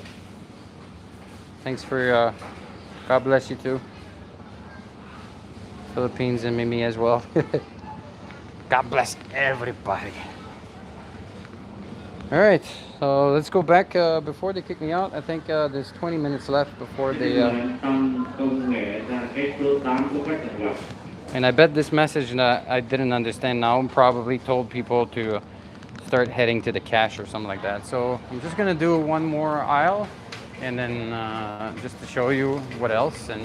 A: Thanks for, God bless you too. Philippines and Mimi as well. God bless everybody. All right, so let's go back before they kick me out. I think there's 20 minutes left before they... And I bet this message that I didn't understand now probably told people to start heading to the cash or something like that. So I'm just gonna do one more aisle, and then just to show you what else, and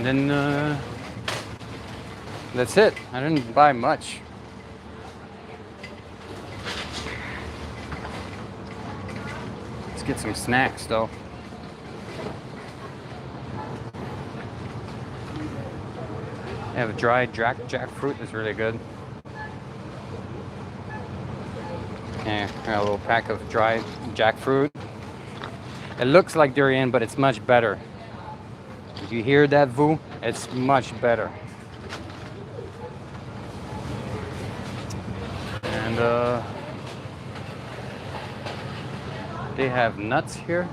A: then that's it. I didn't buy much. Get some snacks though. They have dried jackfruit is really good. Yeah, a little pack of dried jackfruit. It looks like durian, but it's much better. Did you hear that, Vu? It's much better. And they have nuts here.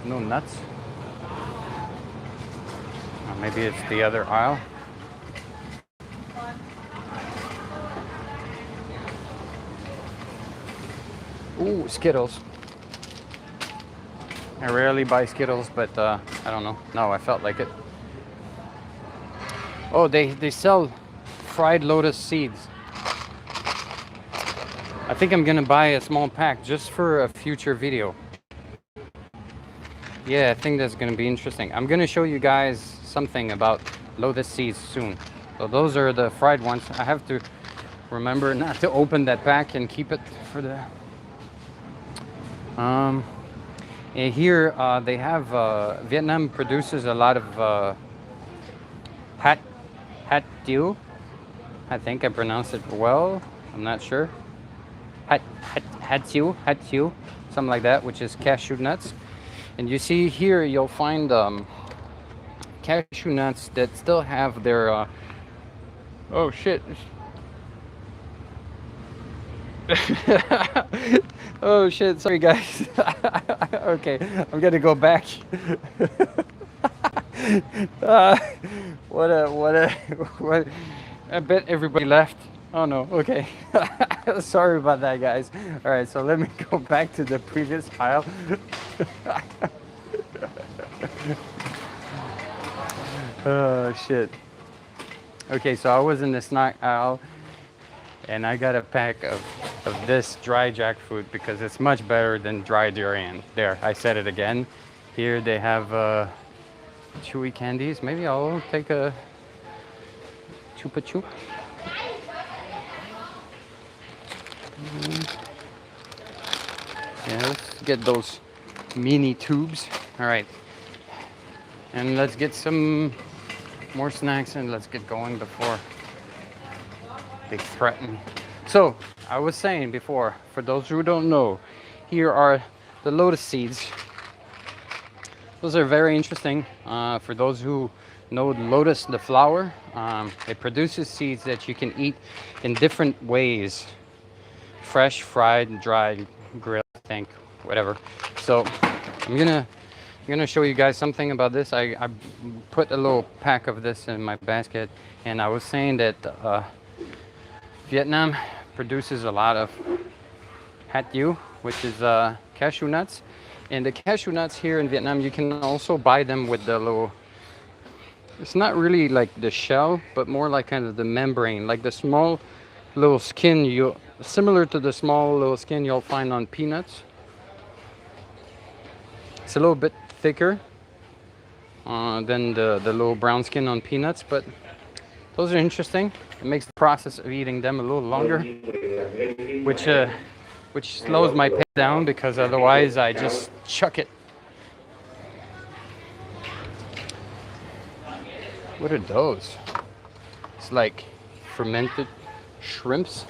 A: No nuts. Or maybe it's the other aisle. Ooh, Skittles. I rarely buy Skittles, but I don't know. No, I felt like it. Oh, they sell fried lotus seeds. I think I'm gonna buy a small pack just for a future video. Yeah, I think that's gonna be interesting. I'm gonna show you guys something about lotus seeds soon. So those are the fried ones. I have to remember not to open that pack and keep it for the... And here they have, Vietnam produces a lot of Hateful. I think I pronounced it well. I'm not sure. Hateful, something like that, which is cashew nuts. And you see here, you'll find cashew nuts that still have their oh shit. Oh shit, sorry guys. Okay, I'm gonna go back. What I bet everybody left. Oh no, okay. Sorry about that, guys. All right, so let me go back to the previous aisle. Oh shit. Okay, so I was in the snack aisle, and I got a pack of this dry jackfruit because it's much better than dry durian. There, I said it again. Here they have chewy candies. Maybe I'll take a chupa chup. Yeah, let's get those mini tubes. All right, and let's get some more snacks and let's get going before they threaten me. So I was saying before, for those who don't know, here are the lotus seeds. Those are very interesting. For those who know lotus, the flower, it produces seeds that you can eat in different ways: fresh, fried, dried, grilled, I think, whatever. So I'm gonna show you guys something about this. I put a little pack of this in my basket, and I was saying that Vietnam produces a lot of Hateful, which is cashew nuts. And the cashew nuts here in Vietnam, you can also buy them with the little, it's not really like the shell, but more like kind of the membrane, like the small little skin, similar to the small little skin you'll find on peanuts. It's a little bit thicker than the little brown skin on peanuts, but those are interesting. It makes the process of eating them a little longer, which slows my pace down, because otherwise I just chuck it. What are those? It's like fermented shrimps.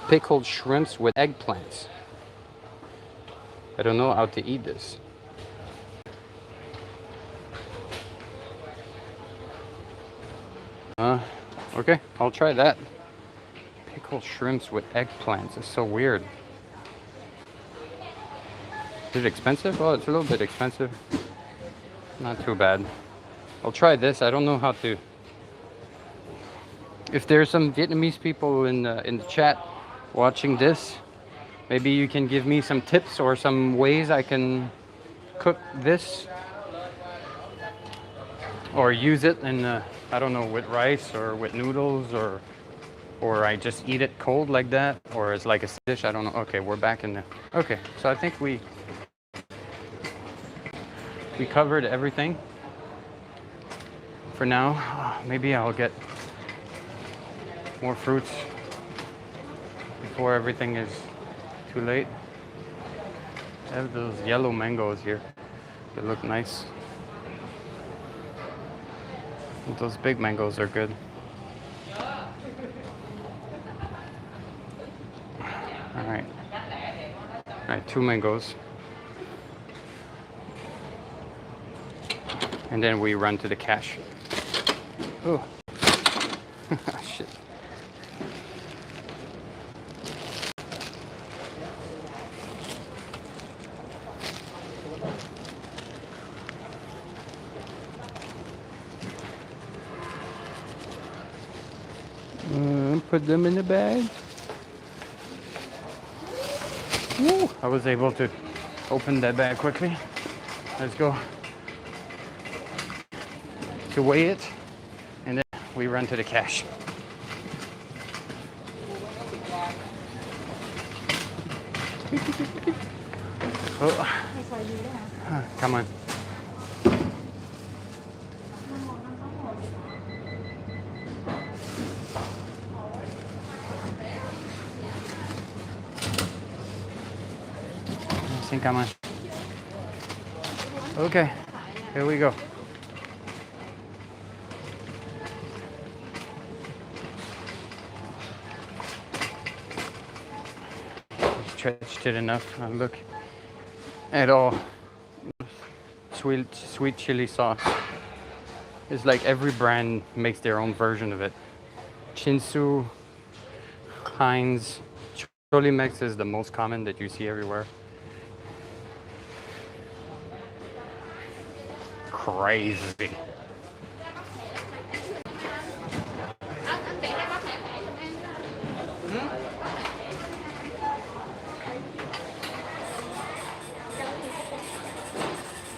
A: Pickled shrimps with eggplants. I don't know how to eat this. Okay, I'll try that. Pickled shrimps with eggplants. It's so weird. Is it expensive? Oh, it's a little bit expensive. Not too bad. I'll try this. I don't know how to. If there's some Vietnamese people in the chat watching this, maybe you can give me some tips or some ways I can cook this or use it in I don't know, with rice or with noodles, or I just eat it cold like that, or it's like a dish. I don't know. Okay, we're back in there. Okay, so I think we covered everything for now. Maybe I'll get more fruits before everything is too late. I have those yellow mangoes here. They look nice. Those big mangoes are good. All right. All right, 2 mangoes. And then we run to the cash. Oh. Shit. Put them in the bag. Woo, I was able to open that bag quickly. Let's go to weigh it, and then we run to the cash. Oh. Come on. Come on. Okay, here we go. Stretched it enough. Look at all sweet chili sauce. It's like every brand makes their own version of it. Chinsu, Heinz, Cholimex is the most common that you see everywhere. Crazy.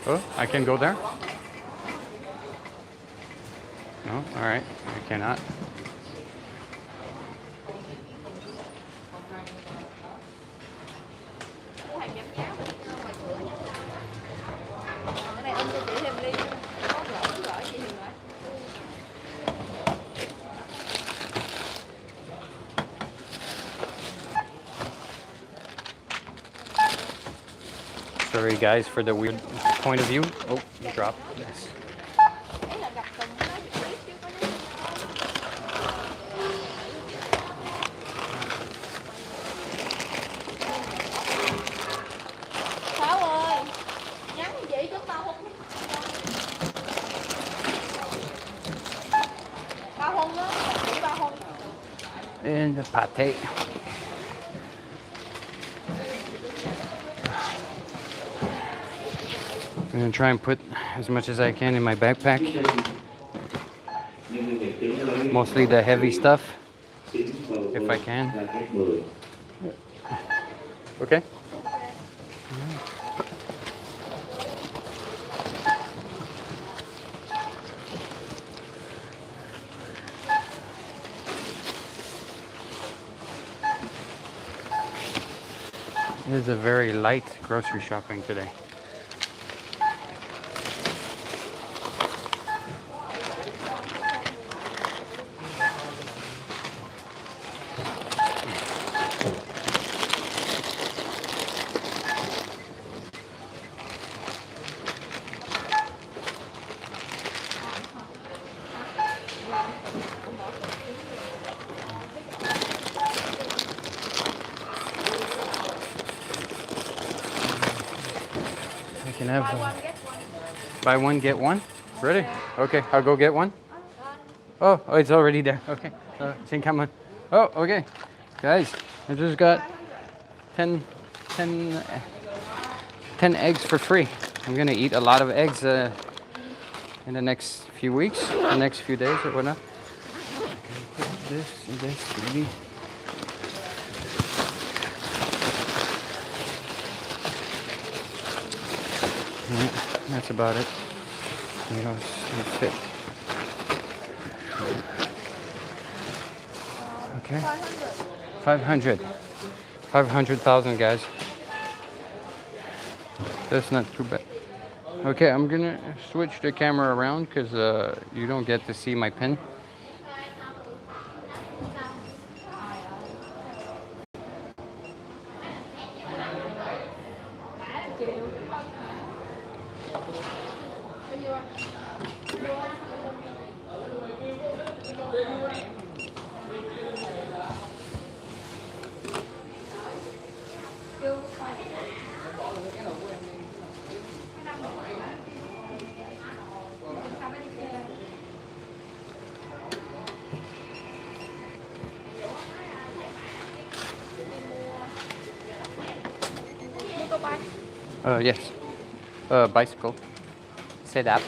A: Oh, I can go there? No? All right. I cannot. Sorry guys for the weird point of view. Oh, you dropped this.
B: Sáu ơi, nhắn chị chút bao hôn đó, chỉ bao hôn.
A: And the pate. I'm gonna try and put as much as I can in my backpack. Mostly the heavy stuff, if I can. Okay. It is a very light grocery shopping today. I can have buy one get one. Ready? Okay, I'll go get one. Oh, it's already there. Okay, xin cảm ơn. Oh, okay, guys, I just got 10 eggs for free. I'm gonna eat a lot of eggs in the next few weeks, the next few days or whatnot. This, maybe. Yeah, that's about it. You know, it's fit. Okay. 500. 500,000, guys. That's not too bad. Okay, I'm gonna switch the camera around because you don't get to see my pen. Yes. Bicycle. Set up.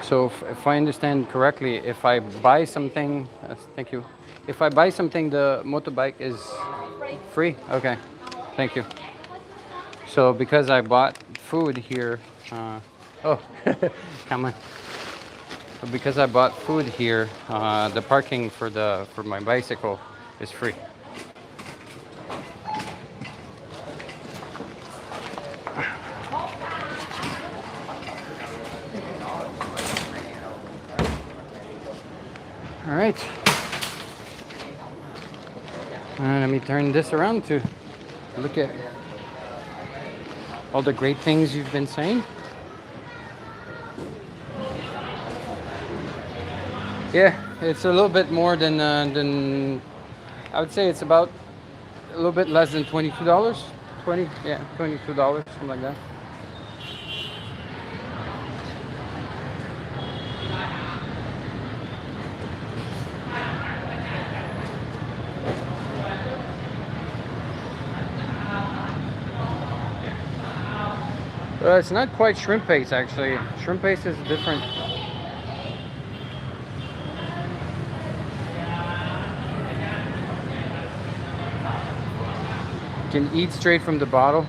A: So if I understand correctly, if I buy something, thank you. If I buy something, the motorbike is free? Okay, thank you. So because I bought food here, oh, come on. So because I bought food here, the parking for my bicycle is free. All right. Let me turn this around to look at all the great things you've been saying. Yeah, it's a little bit more than I would say it's about a little bit less than $22. $22, something like that. It's not quite shrimp paste actually. Shrimp paste is different. You can eat straight from the bottle.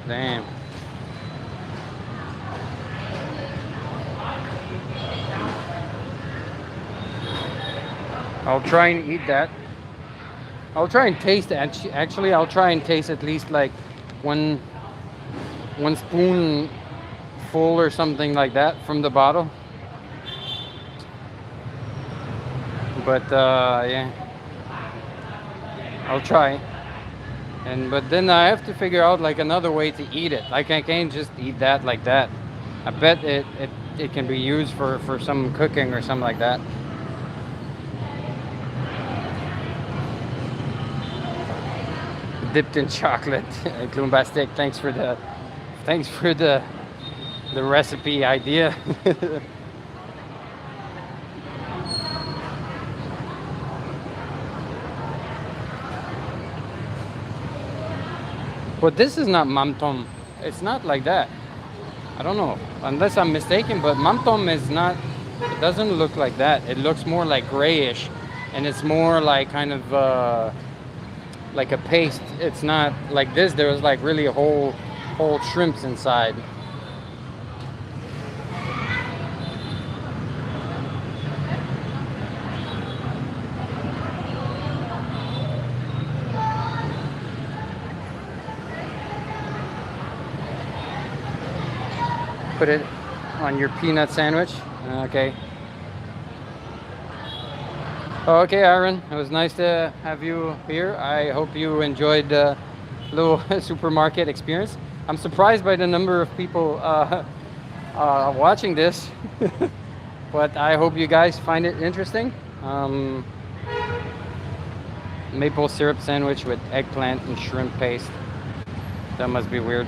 A: Damn. I'll try and eat that. I'll try and taste it. Actually, I'll try and taste at least like one spoon full or something like that from the bottle. But yeah, I'll try. But then I have to figure out like another way to eat it. Like I can't just eat that like that. I bet it can be used for some cooking or something like that. Dipped in chocolate. Glombastic, thanks for the recipe idea. But this is not mamtom. It's not like that. I don't know, unless I'm mistaken, but mamtom is not, it doesn't look like that. It looks more like grayish, and it's more like kind of like a paste. It's not like this. There was like really whole shrimps inside. Put it on your peanut sandwich. Okay. Okay, Aaron, it was nice to have you here. I hope you enjoyed the little supermarket experience. I'm surprised by the number of people watching this, but I hope you guys find it interesting. Maple syrup sandwich with eggplant and shrimp paste. That must be weird.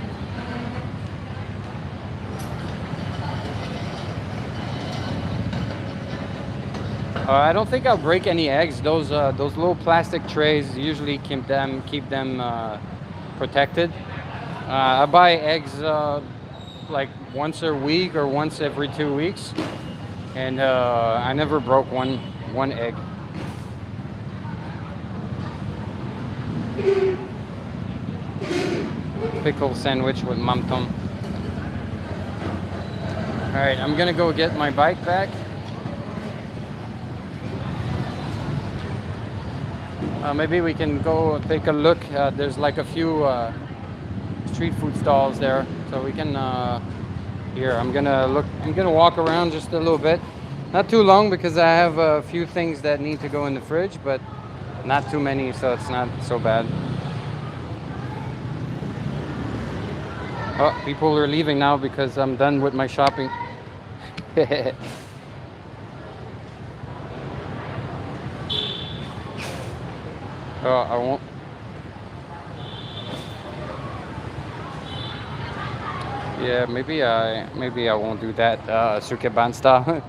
A: I don't think I'll break any eggs. Those little plastic trays usually keep them protected. I buy eggs like once a week or once every 2 weeks, and I never broke one egg. Pickle sandwich with mamtom. All right, I'm gonna go get my bike back. Maybe we can go take a look. There's like a few street food stalls there, so we can. Here, I'm gonna walk around just a little bit, not too long because I have a few things that need to go in the fridge, but not too many, so it's not so bad. Oh, people are leaving now because I'm done with my shopping. Oh, I won't. Yeah, maybe I won't do that. Sukeban style.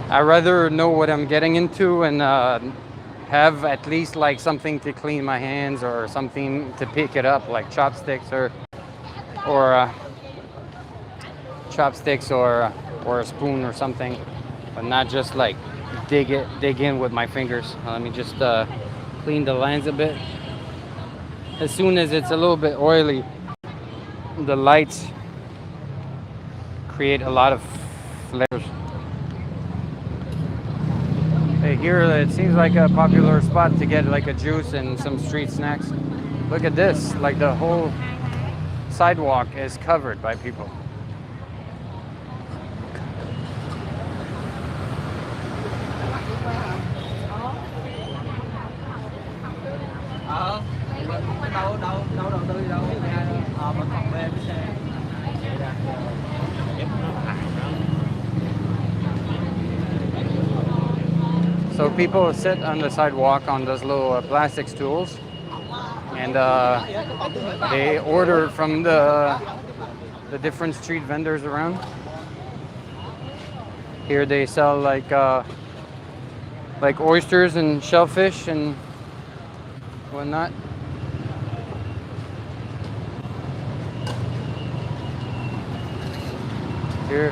A: I rather know what I'm getting into and have at least like something to clean my hands or something to pick it up, like chopsticks or chopsticks or a spoon or something. But not just like dig in with my fingers. Let me just clean the lens a bit. As soon as it's a little bit oily, the lights create a lot of flares. Hey, here it seems like a popular spot to get like a juice and some street snacks. Look at this, like the whole sidewalk is covered by people. So people sit on the sidewalk on those little plastic stools, and they order from the different street vendors around. Here they sell like oysters and shellfish and whatnot. Here,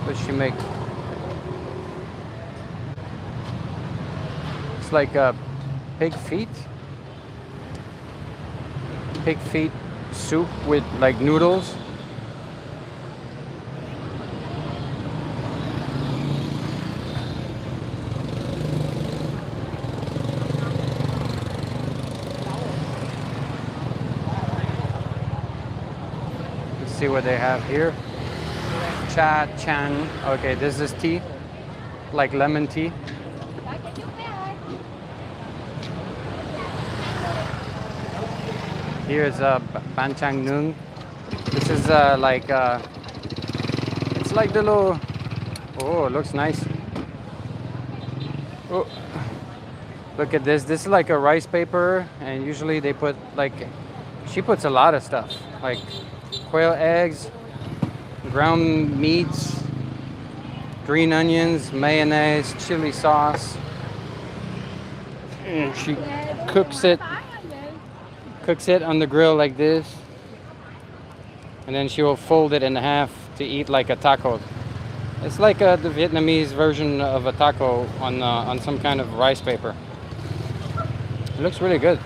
A: what does she make? It's like pig feet soup with like noodles. see what they have here. Cha chan. Okay, this is tea, like lemon tea. Here's ban chang nung. This is it's like the little. Oh, it looks nice. Oh, look at this. This is like a rice paper, and usually they put like, she puts a lot of stuff like quail eggs, ground meats, green onions, mayonnaise, chili sauce. And she cooks it on the grill like this, and then she will fold it in half to eat like a taco. It's like the Vietnamese version of a taco on some kind of rice paper. It looks really good.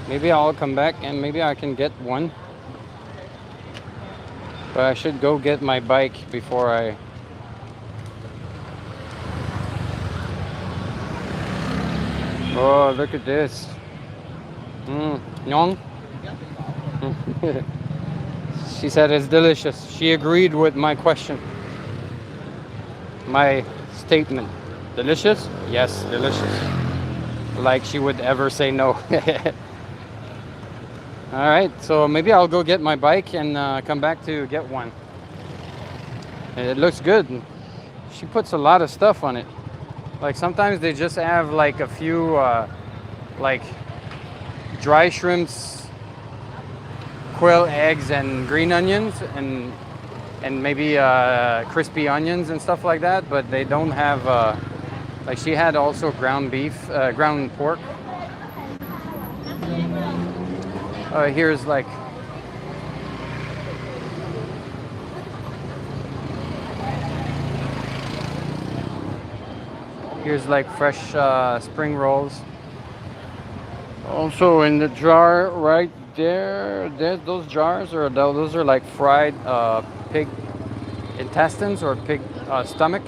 A: Maybe I'll come back and maybe I can get one. But I should go get my bike before I... Oh, look at this. Ngon. She said it's delicious. She agreed with my question. My statement. Delicious? Yes, delicious. Like she would ever say no. Alright, so maybe I'll go get my bike and come back to get one. It looks good. She puts a lot of stuff on it. Like sometimes they just have like a few like dry shrimps, quail eggs, and green onions, and maybe crispy onions and stuff like that. But they don't have like she had also ground beef, ground pork. Here's like fresh spring rolls. Also in the jar right there, those jars are those are like fried pig intestines or pig stomach.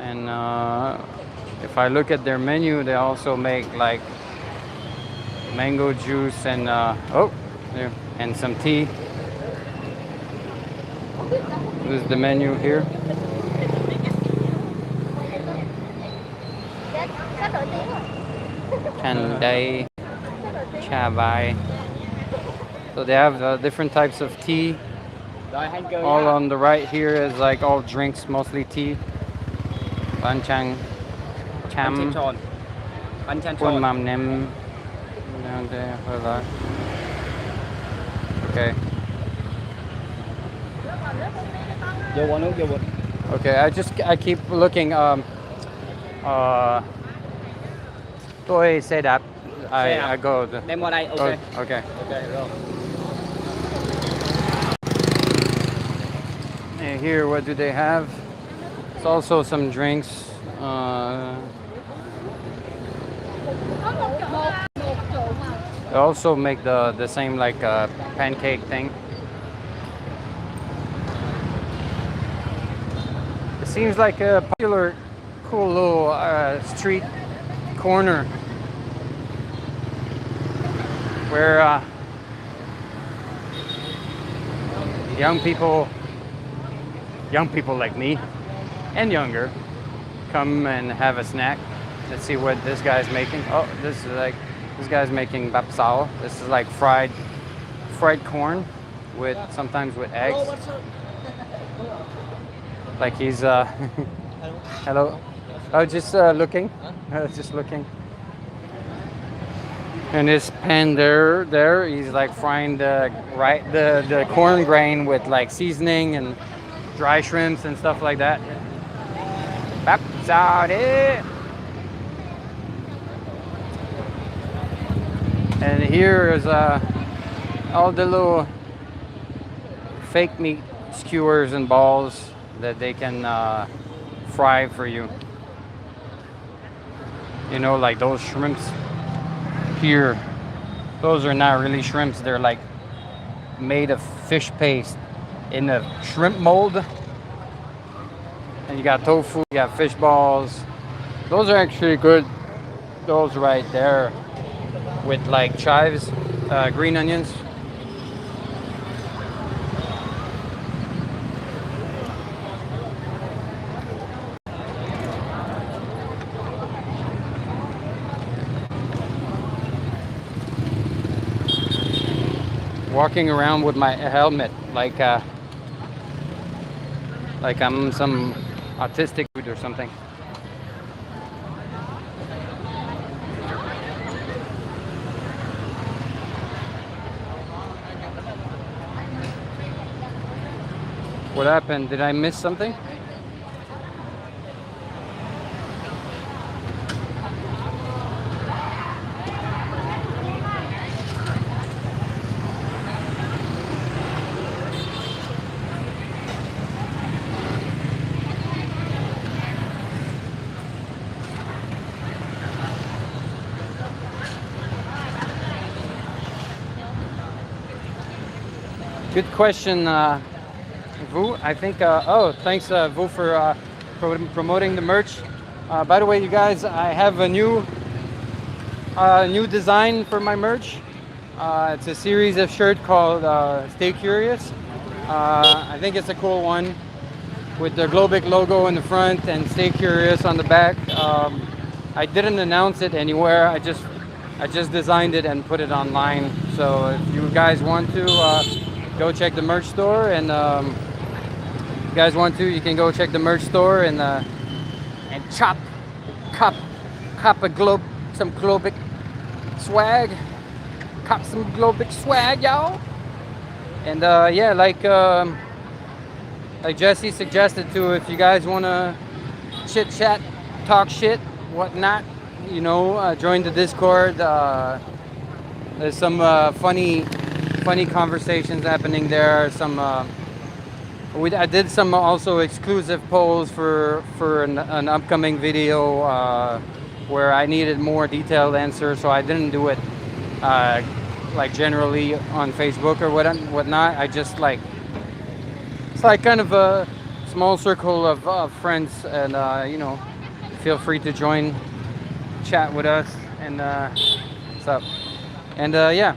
A: And if I look at their menu, they also make like mango juice and and some tea. This is the menu here. Chandai, cha vai. So they have different types of tea. All on the right here is like all drinks, mostly tea. Ban chang cham, quân mam nem. Okay. Okay, I keep looking. Tôi xe đạp. I go.
C: Đem qua đây. Okay.
A: Okay.
C: Okay, rồi.
A: And here, what do they have? It's also some drinks. They also make the same like pancake thing. It seems like a popular, cool little street corner where young people like me and younger come and have a snack. Let's see what this guy's making. Oh, this guy's making bap sao. This is like fried corn with sometimes with eggs. Like he's hello. Oh, just looking. Just looking. And his pan there, he's like frying the corn grain with like seasoning and dry shrimps and stuff like that. Bap sao đấy. And here is all the little fake meat skewers and balls that they can fry for you. You know, like those shrimps here. Those are not really shrimps. They're like made of fish paste in a shrimp mold. And you got tofu, you got fish balls. Those are actually good. Those right there with like chives, green onions. walking around with my helmet like I'm some autistic dude or something. What happened? Did I miss something? Good question, Vu. I think, oh, thanks, Vu, for promoting the merch. By the way, you guys, I have a new design for my merch. It's a series of shirts called Stay Curious. I think it's a cool one with the GLOBIK logo in the front and Stay Curious on the back. I didn't announce it anywhere. I just designed it and put it online. So if you guys want to, go check the merch store, and if you guys want to, you can go check the merch store and cop some GLOBIK swag, cop some GLOBIK swag, y'all. And yeah, like Jesse suggested too, if you guys want to chit chat, talk shit, whatnot, you know, join the Discord. There's some funny conversations happening there. Some I did some also exclusive polls for an upcoming video where I needed more detailed answers, so I didn't do it like generally on Facebook or whatnot. I just like, it's like kind of a small circle of friends, and you know, feel free to join, chat with us, and what's up, and yeah.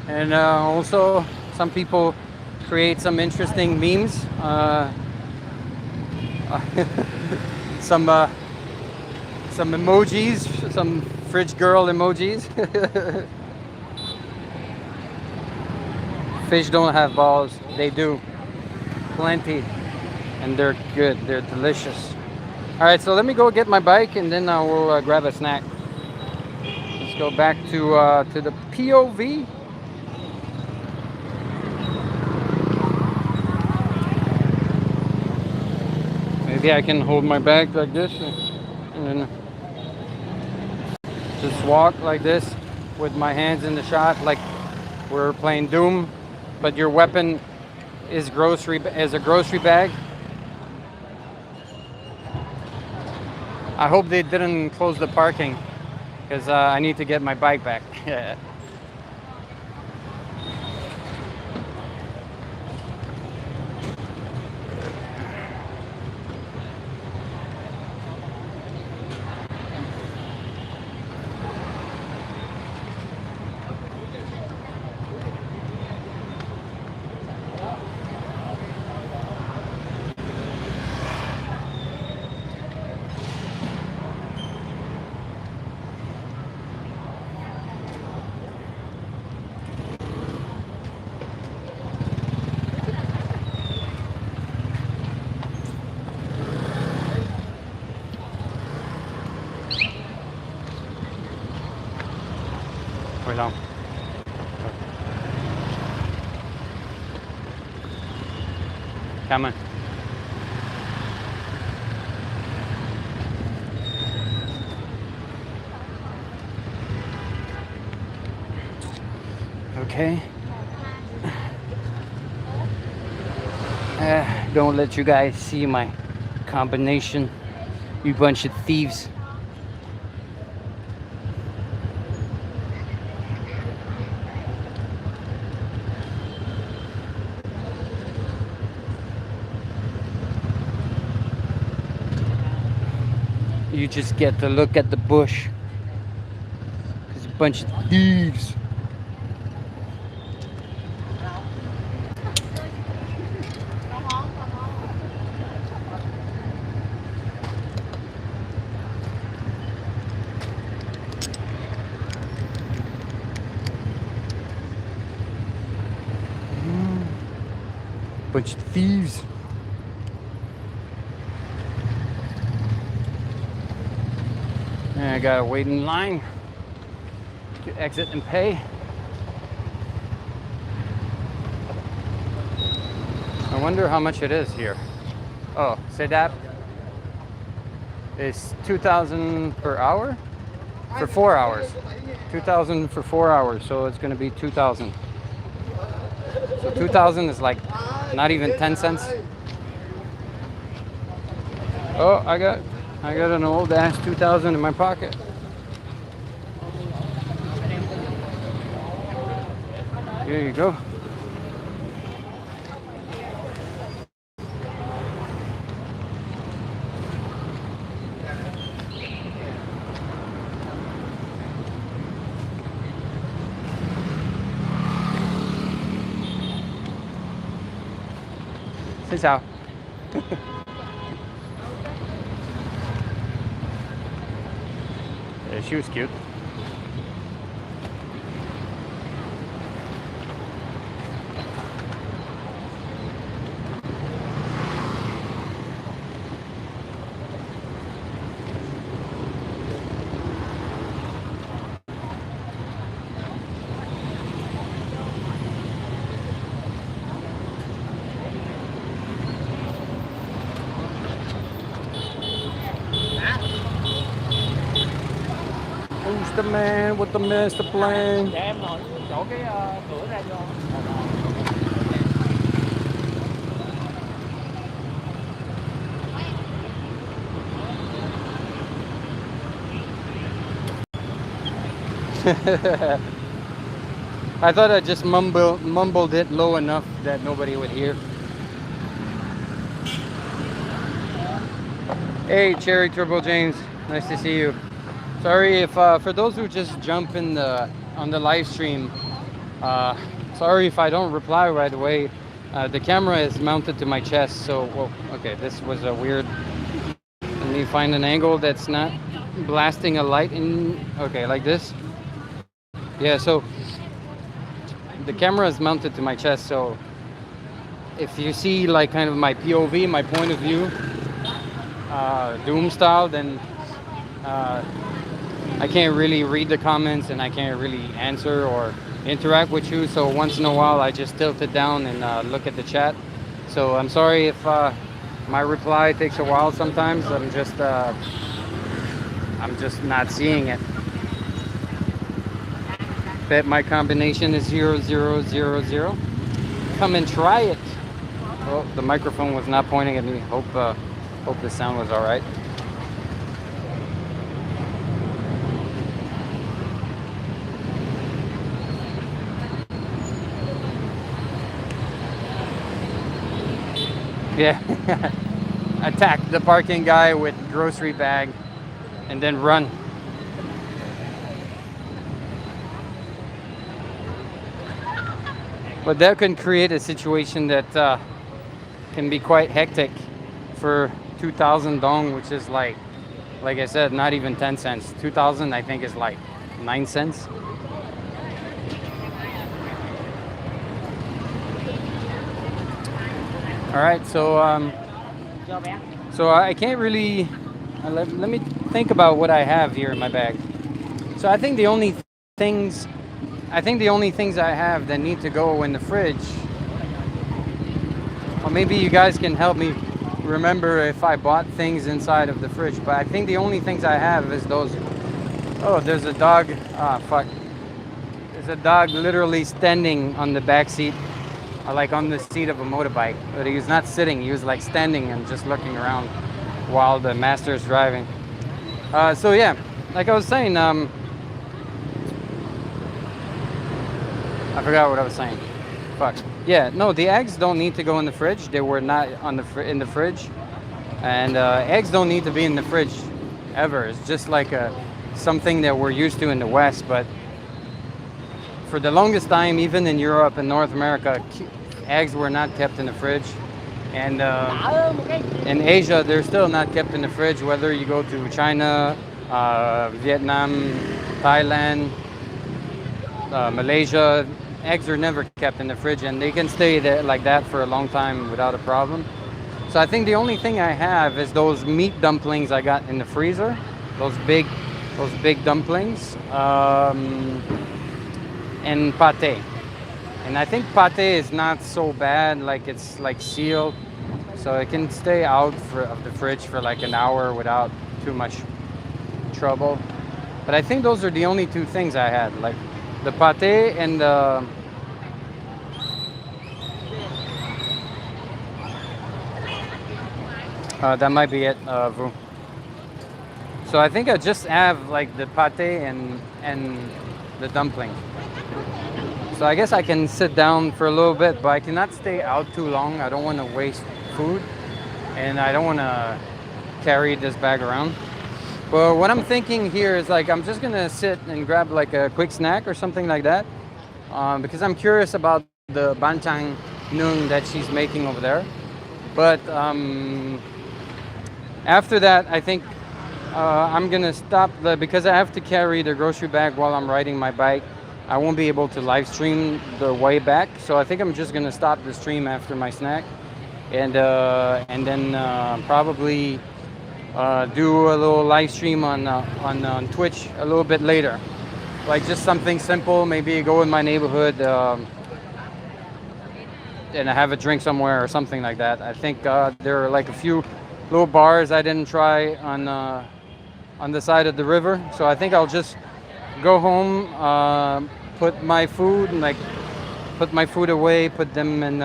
A: And also, some people create some interesting memes. Some emojis, some fridge girl emojis. Fish don't have balls. They do. Plenty. And they're good. They're delicious. All right, so let me go get my bike, and then I will grab a snack. Let's go back to the POV. Maybe I can hold my bag like this and then just walk like this with my hands in the shot, like we're playing Doom, but your weapon is a grocery bag. I hope they didn't close the parking, because I need to get my bike back. Wait on. Come on. Okay. Don't let you guys see my combination, you bunch of thieves. You just get to look at the bush. There's a bunch of thieves. Bunch of thieves. And I gotta wait in line to exit and pay. I wonder how much it is here. Oh, Sedap is 2,000 per hour for 4 hours. 2,000 for 4 hours, so it's gonna be 2,000. So 2,000 is like not even 10 cents. Oh, I got an old ass 2,000 in my pocket. Here you go. Xin chào. Yeah, she was cute. Who's the man with the master plan?
C: Dạ em ngồi chỗ cái cửa ra vô.
A: I thought I just mumbled it low enough that nobody would hear. Hey, Cherry Turbo James, nice to see you. Sorry if for those who just jump in on the live stream. Sorry if I don't reply right away. The camera is mounted to my chest, so whoa, okay, this was a weird. Let me find an angle that's not blasting a light in. Okay, like this. Yeah, so the camera is mounted to my chest, so if you see like kind of my POV, my point of view, Doom style, then I can't really read the comments and I can't really answer or interact with you. So once in a while I just tilt it down and look at the chat. So I'm sorry if my reply takes a while sometimes. I'm just not seeing it. Bet my combination is 0000. Come and try it. Oh, the microphone was not pointing at me. Hope the sound was all right. Yeah. Attack the parking guy with grocery bag and then run. But that can create a situation that can be quite hectic for 2,000 dong, which is like I said, not even 10 cents. 2,000 I think is like 9 cents. All right, so I can't really let me think about what I have here in my bag. So I think the only things I have that need to go in the fridge, or maybe you guys can help me remember if I bought things inside of the fridge, but I think the only things I have is those. Oh, there's a dog. Fuck. There's a dog literally standing on the back seat, like on the seat of a motorbike, but he was not sitting, he was like standing and just looking around while the master is driving. So yeah, like I was saying, I forgot what I was saying. Fuck. Yeah, no, the eggs don't need to go in the fridge. They were not in the fridge. And eggs don't need to be in the fridge ever. It's just like something that we're used to in the West. But for the longest time, even in Europe and North America, eggs were not kept in the fridge. And in Asia, they're still not kept in the fridge, whether you go to China, Vietnam, Thailand, Malaysia. eggs are never kept in the fridge, and they can stay there like that for a long time without a problem. So I think the only thing I have is those meat dumplings I got in the freezer, those big dumplings, and pate. And I think pate is not so bad, like it's like sealed, so it can stay out of the fridge for like an hour without too much trouble. But I think those are the only two things I had, like the pate and the that might be it, Vu. So I think I just have like the pate and the dumpling. So I guess I can sit down for a little bit, but I cannot stay out too long. I don't want to waste food, and I don't want to carry this bag around. But what I'm thinking here is like I'm just gonna sit and grab like a quick snack or something like that, because I'm curious about the bancang noon that she's making over there. But after that, I think I'm gonna stop because I have to carry the grocery bag while I'm riding my bike. I won't be able to live stream the way back, so I think I'm just gonna stop the stream after my snack, and then probably do a little live stream on Twitch a little bit later, like just something simple. Maybe go in my neighborhood and have a drink somewhere or something like that. I think there are like a few little bars I didn't try on the side of the river, so I think I'll just go home, put my food away, put them in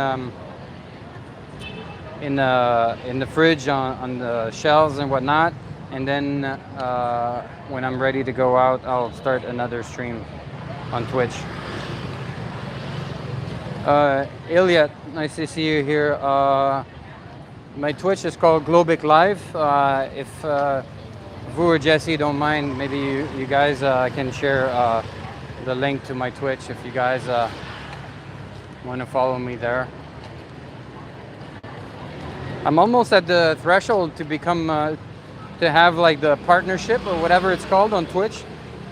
A: the fridge on the shelves and whatnot, and then when I'm ready to go out, I'll start another stream on Twitch. Elliot, nice to see you here. My Twitch is called GLOBIK Live. If Vu or Jesse don't mind, maybe you guys can share the link to my Twitch if you guys want to follow me there. I'm almost at the threshold to become to have like the partnership or whatever it's called on Twitch.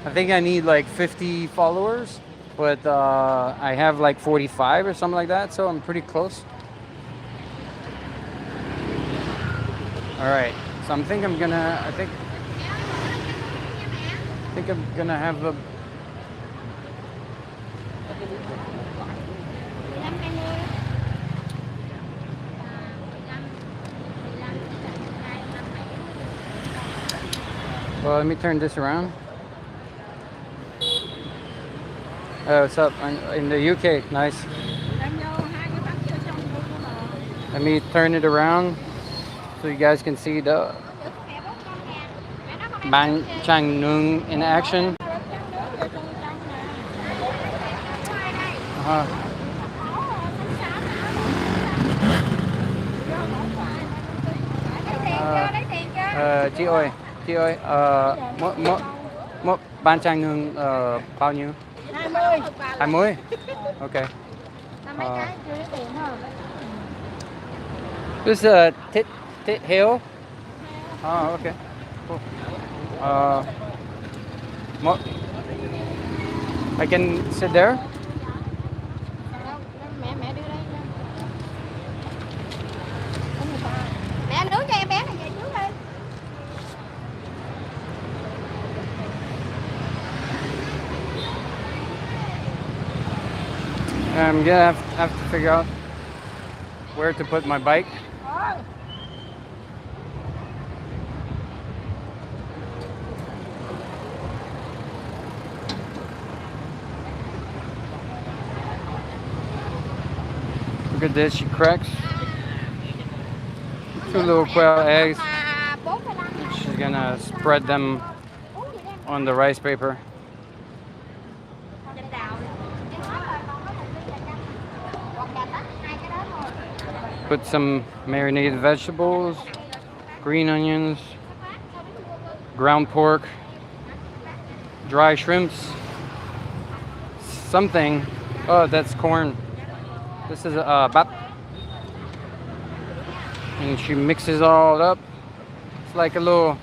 A: I think I need like 50 followers, but I have like 45 or something like that, so I'm pretty close. All right, so I think I'm gonna have a well, let me turn this around. What's up? In the UK, nice. Let me turn it around so you guys can see the bancang noon in action. Chị ơi, một bancang noon bao nhiêu?
B: 20.
A: 20. Okay.
B: Mấy cái chưa lấy tiền hả?
A: This hill. Oh, okay. Cool. I can sit there.
B: Mẹ đưa đây. Mẹ nướng cho em bé này về trước đi.
A: I'm gonna have to figure out where to put my bike. Look at this, she cracks 2 little quail eggs. She's gonna spread them on the rice paper. Put some marinated vegetables, green onions, ground pork, dry shrimps, something. Oh, that's corn. This is bap. And she mixes all up. It's like a little,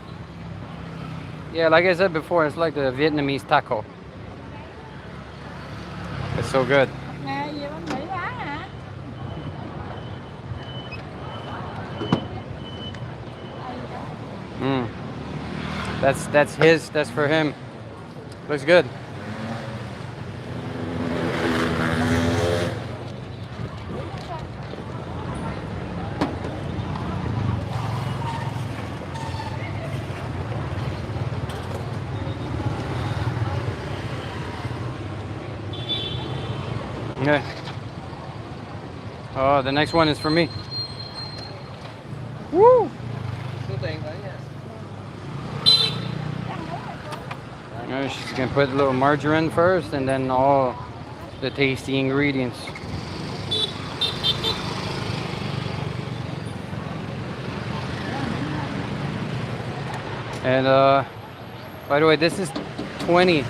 A: yeah, like I said before, it's like the Vietnamese taco. It's so good. Mm. That's his. That's for him. Looks good. Okay. Oh, the next one is for me. Woo! She's gonna put a little margarine first, and then all the tasty ingredients. And by the way, this is 20,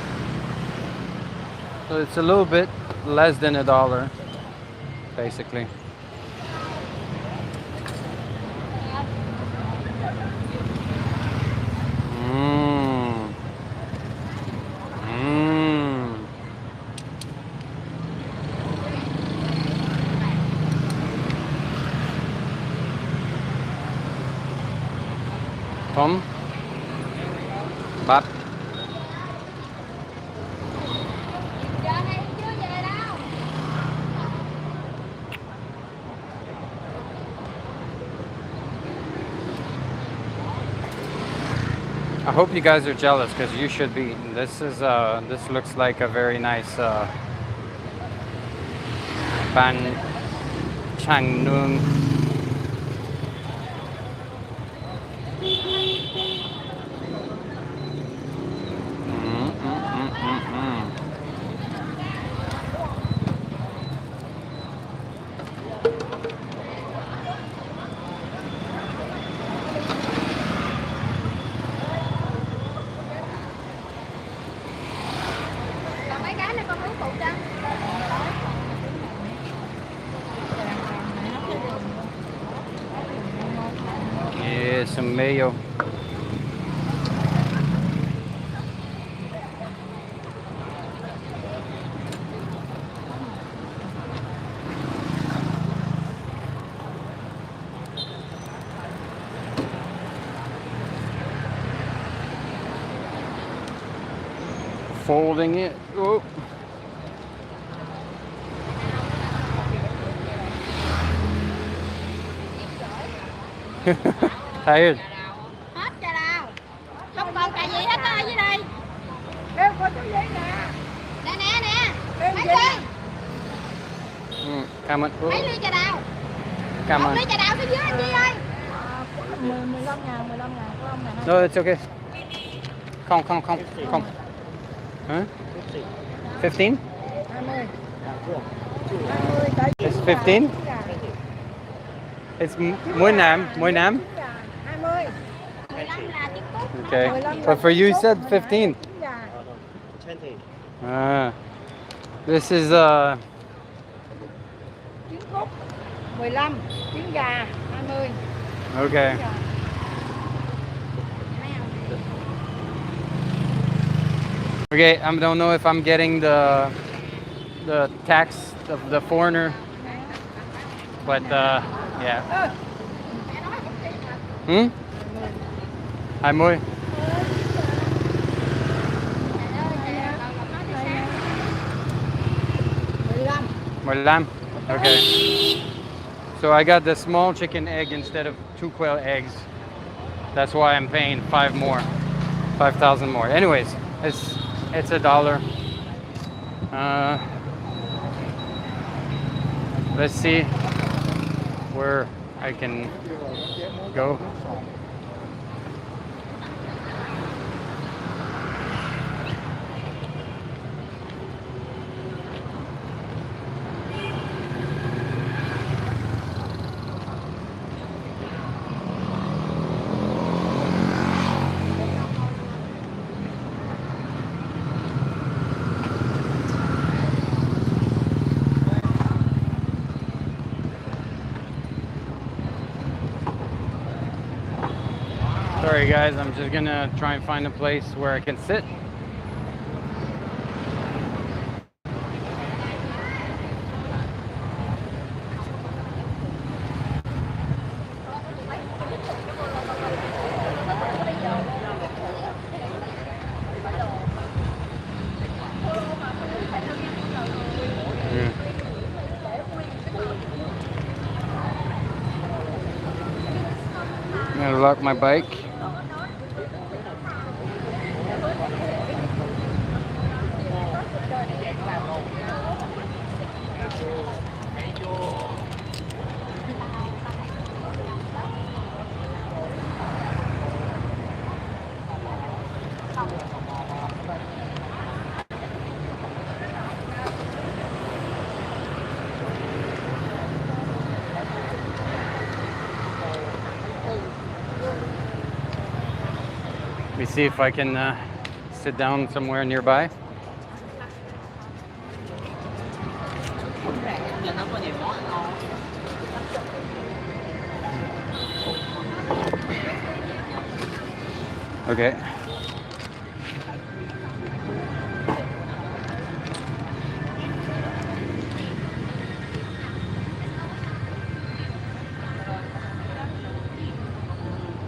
A: so it's a little bit less than $1, basically. Mmm. Mmm. Tom. Bắp.
B: Giờ này chưa về đâu.
A: I hope you guys are jealous, because you should be. This is this looks like a very nice Phan Xich Long.
B: Còn mấy cái này con muốn phụ cho.
A: Yeah, some mayo. Folding it. Oh. Tired.
B: Hết trà đào. Không còn trà gì hết á ở dưới đây. Em có chú giấy nè. Nè nè nè. Mấy ly.
A: Cảm ơn.
B: Mấy ly trà đào.
A: Cảm
B: Một
A: ơn.
B: ly trà đào phía dưới anh Di ơi.
D: 15.000 15.000
A: No, it's okay. Không, không, không, không. Huh? 15?
D: 20
A: It's 15? It's mỗi nam, mỗi nam.
D: 20
B: 15 là tiếng Cúc.
A: Okay. But for you, you said 15.
C: 20.
A: This is
D: trứng cút 15, trứng gà 20.
A: okay. Okay, I don't know if I'm getting the tax of the foreigner, but yeah. Hmm? 20. 15. Okay. So I got the small chicken egg instead of 2 quail eggs. That's why I'm paying 5,000 more. Anyways, it's $1. Let's see where I can go. Sorry guys, I'm just gonna try and find a place where I can sit. park my bike. Let me see if I can sit down somewhere nearby. Okay.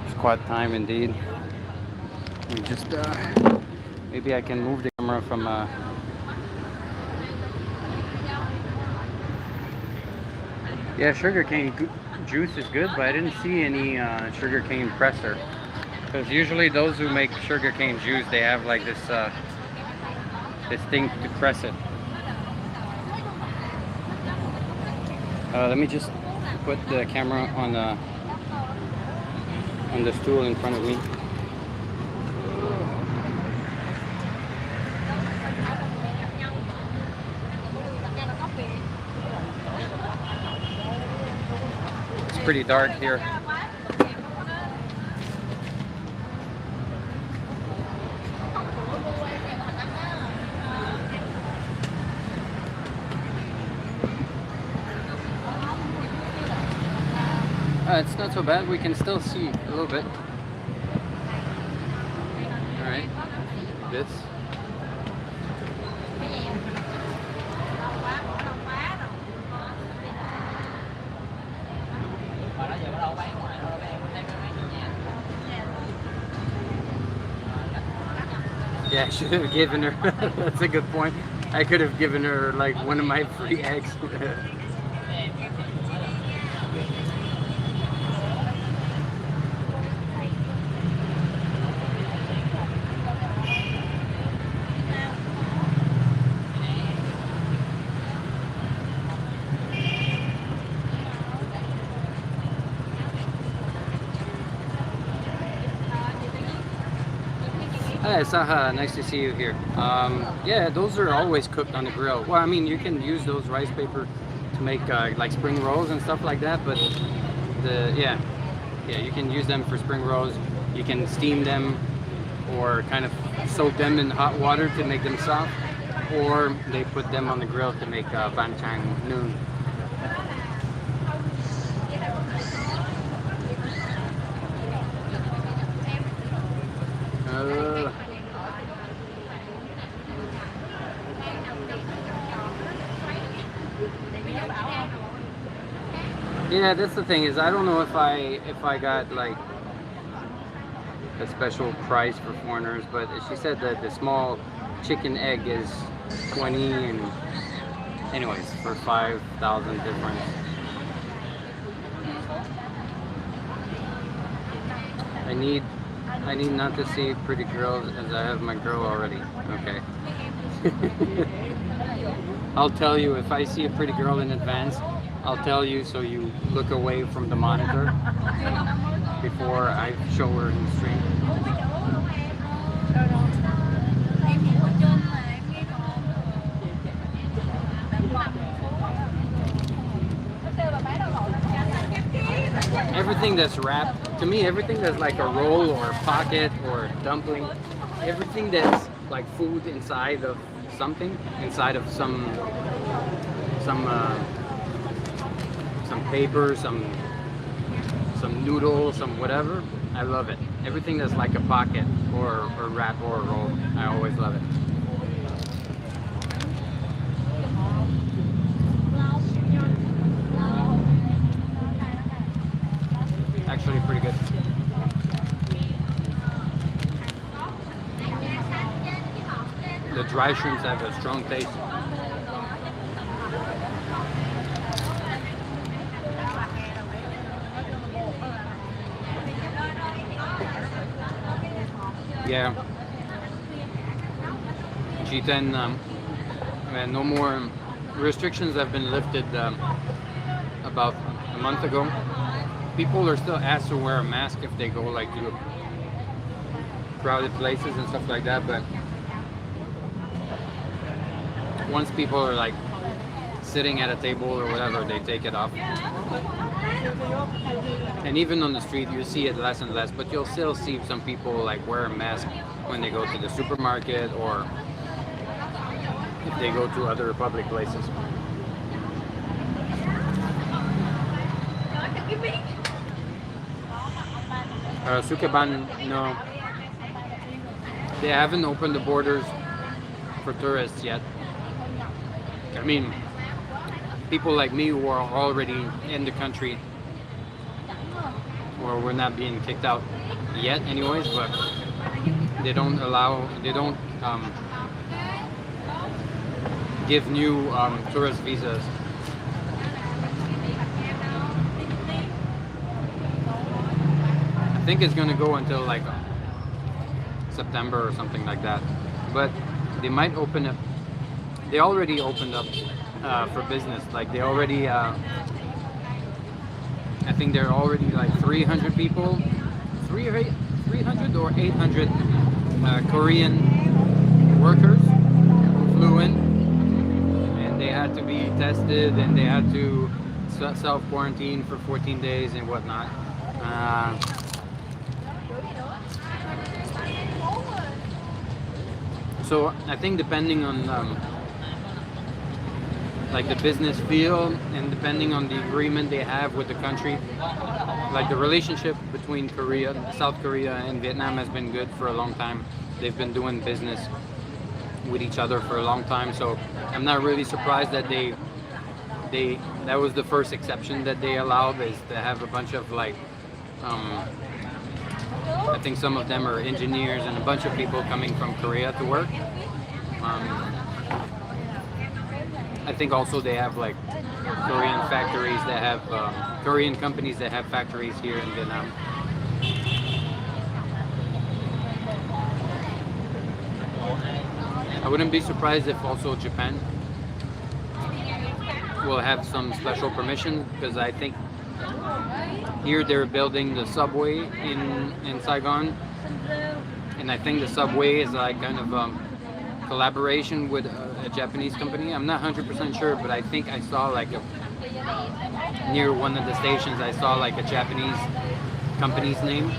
A: It's quite time indeed. Let me just maybe I can move the camera from yeah, sugarcane juice is good, but I didn't see any sugarcane presser. Because usually those who make sugarcane juice, they have like this this thing to press it. Let me just put the camera on the stool in front of me. It's pretty dark here. It's not so bad. We can still see a little bit. All right, this. Yeah, I should have given her. That's a good point. I could have given her like one of my free eggs. Hi, Saha, nice to see you here. Yeah, those are always cooked on the grill. Well, I mean, you can use those rice paper to make like spring rolls and stuff like that, but yeah, you can use them for spring rolls. You can steam them or kind of soak them in hot water to make them soft, or they put them on the grill to make banchan noon. Yeah, that's the thing is I don't know if I got like a special price for foreigners, but she said that the small chicken egg is 20 and anyways for 5,000 difference. I need not to see pretty girls as I have my girl already. Okay. I'll tell you if I see a pretty girl in advance. I'll tell you so you look away from the monitor before I show her in the stream. Everything that's wrapped, to me, everything that's like a roll or a pocket or a dumpling, everything that's like food inside of something, inside of some paper, some noodle, some whatever, I love it. Everything that's like a pocket or wrap or a roll, I always love it. Actually pretty good. The dry shrimps have a strong taste. Yeah. G10, and no more restrictions have been lifted about a month ago. People are still asked to wear a mask if they go like to crowded places and stuff like that, but once people are like sitting at a table or whatever, they take it off. And even on the street, you see it less and less, but you'll still see some people like wear a mask when they go to the supermarket or if they go to other public places. Sukeban, no. They haven't opened the borders for tourists yet. I mean, people like me who are already in the country, or we're not being kicked out yet anyways, but they don't give new tourist visas. I think it's gonna go until like September or something like that, but they might open up. They already opened up for business. Like they already, I think there are already like 300 people, 300 or 800 Korean workers who flew in, and they had to be tested and they had to self-quarantine for 14 days and whatnot. So I think depending on like the business field and depending on the agreement they have with the country, like the relationship between South Korea and Vietnam has been good for a long time. They've been doing business with each other for a long time, so I'm not really surprised that that was the first exception that they allowed, is to have a bunch of like I think some of them are engineers and a bunch of people coming from Korea to work. I think also they have like Korean factories that have Korean companies that have factories here in Vietnam. I wouldn't be surprised if also Japan will have some special permission, because I think here they're building the subway in Saigon, and I think the subway is like kind of collaboration with a Japanese company. I'm not 100% sure, but I think I saw like near one of the stations I saw like a Japanese company's name.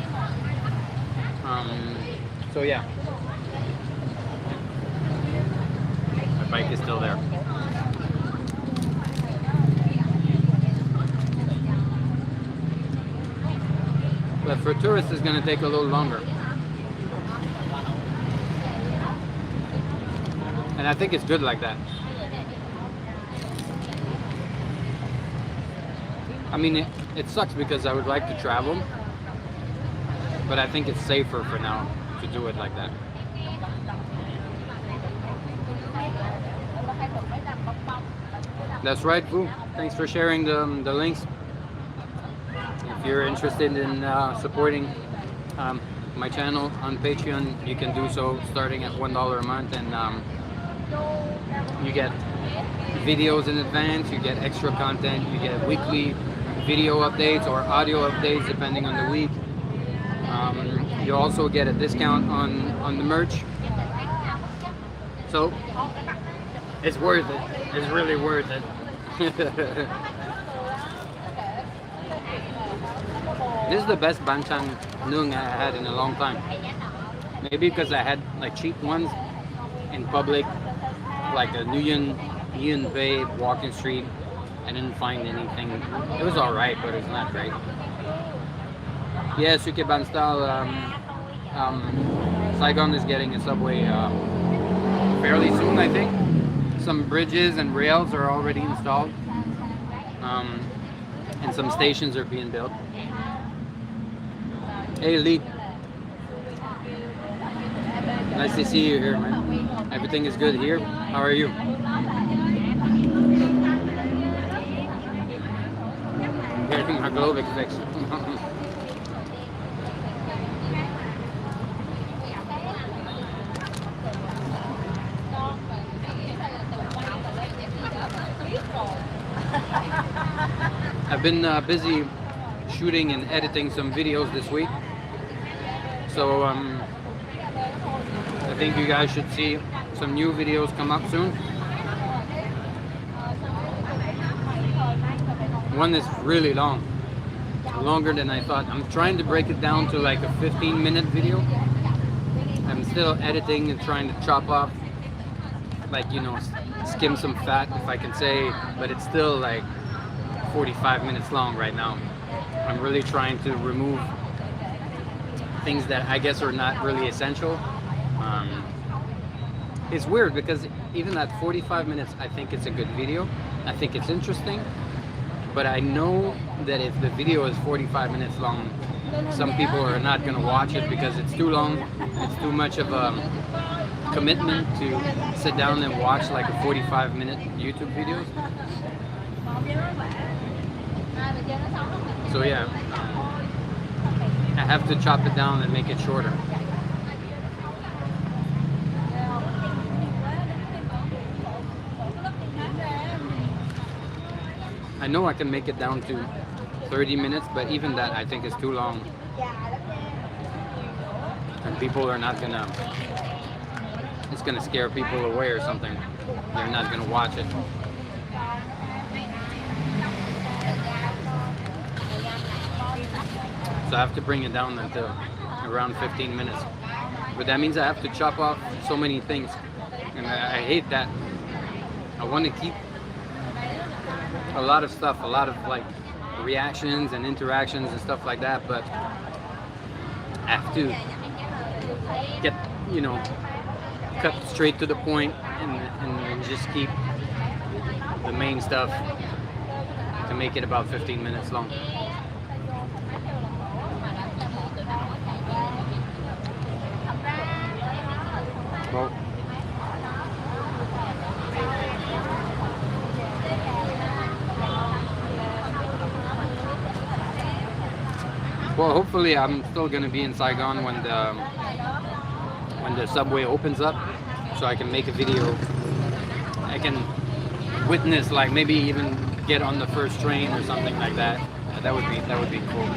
A: So yeah, my bike is still there. But for tourists, it's going to take a little longer. And I think it's good like that. I mean, it sucks because I would like to travel, but I think it's safer for now to do it like that. That's right, Phu. Thanks for sharing the links. If you're interested in supporting my channel on Patreon, you can do so starting at $1 a month, and you get videos in advance, you get extra content, you get weekly video updates or audio updates depending on the week. You also get a discount on the merch. So it's worth it. It's really worth it. This is the best banchan noong I had in a long time. Maybe because I had like cheap ones in public, like a Nguyen Bay walking street. I didn't find anything. It was alright, but it's not great. Yeah, Sukeban style. Saigon is getting a subway fairly soon, I think. Some bridges and rails are already installed, and some stations are being built. Hey Lee, nice to see you here, man. Everything is good here. How are you? Getting my GLOBIK fix. been busy shooting and editing some videos this week, so I think you guys should see some new videos come up soon. One is really long, longer than I thought. I'm trying to break it down to like a 15-minute video. I'm still editing and trying to chop off, like, you know, skim some fat, if I can say, but it's still like 45 minutes long right now. I'm really trying to remove things that I guess are not really essential. It's weird because even at 45 minutes, I think it's a good video. I think it's interesting, but I know that if the video is 45 minutes long, some people are not going to watch it because it's too long. It's too much of a commitment to sit down and watch like a 45-minute YouTube video. So yeah, I have to chop it down and make it shorter. I know I can make it down to 30 minutes, but even that I think is too long. And people are not gonna, it's gonna scare people away or something. They're not gonna watch it. So I have to bring it down until around 15 minutes. But that means I have to chop off so many things. And I hate that. I want to keep a lot of stuff, a lot of like reactions and interactions and stuff like that, but I have to get, you know, cut straight to the point and just keep the main stuff to make it about 15 minutes long. Well, hopefully I'm still gonna be in Saigon when the subway opens up, so I can make a video. I can witness, like maybe even get on the first train or something like that. That would be cool.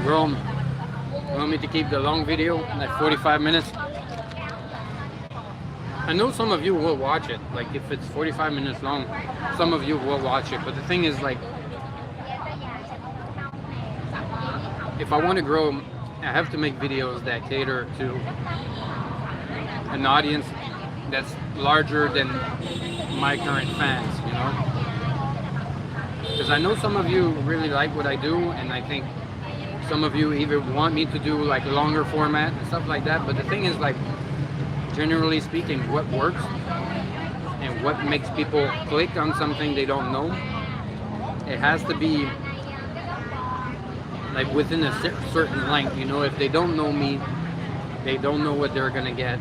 A: Rome, you want me to keep the long video, like 45 minutes? I know some of you will watch it, like if it's 45 minutes long, some of you will watch it, but the thing is, like, if I want to grow, I have to make videos that cater to an audience that's larger than my current fans, you know? Because I know some of you really like what I do, and I think some of you even want me to do like longer format and stuff like that, but the thing is, like, generally speaking, what works and what makes people click on something they don't know, it has to be like within a certain length, you know? If they don't know me, they don't know what they're gonna get.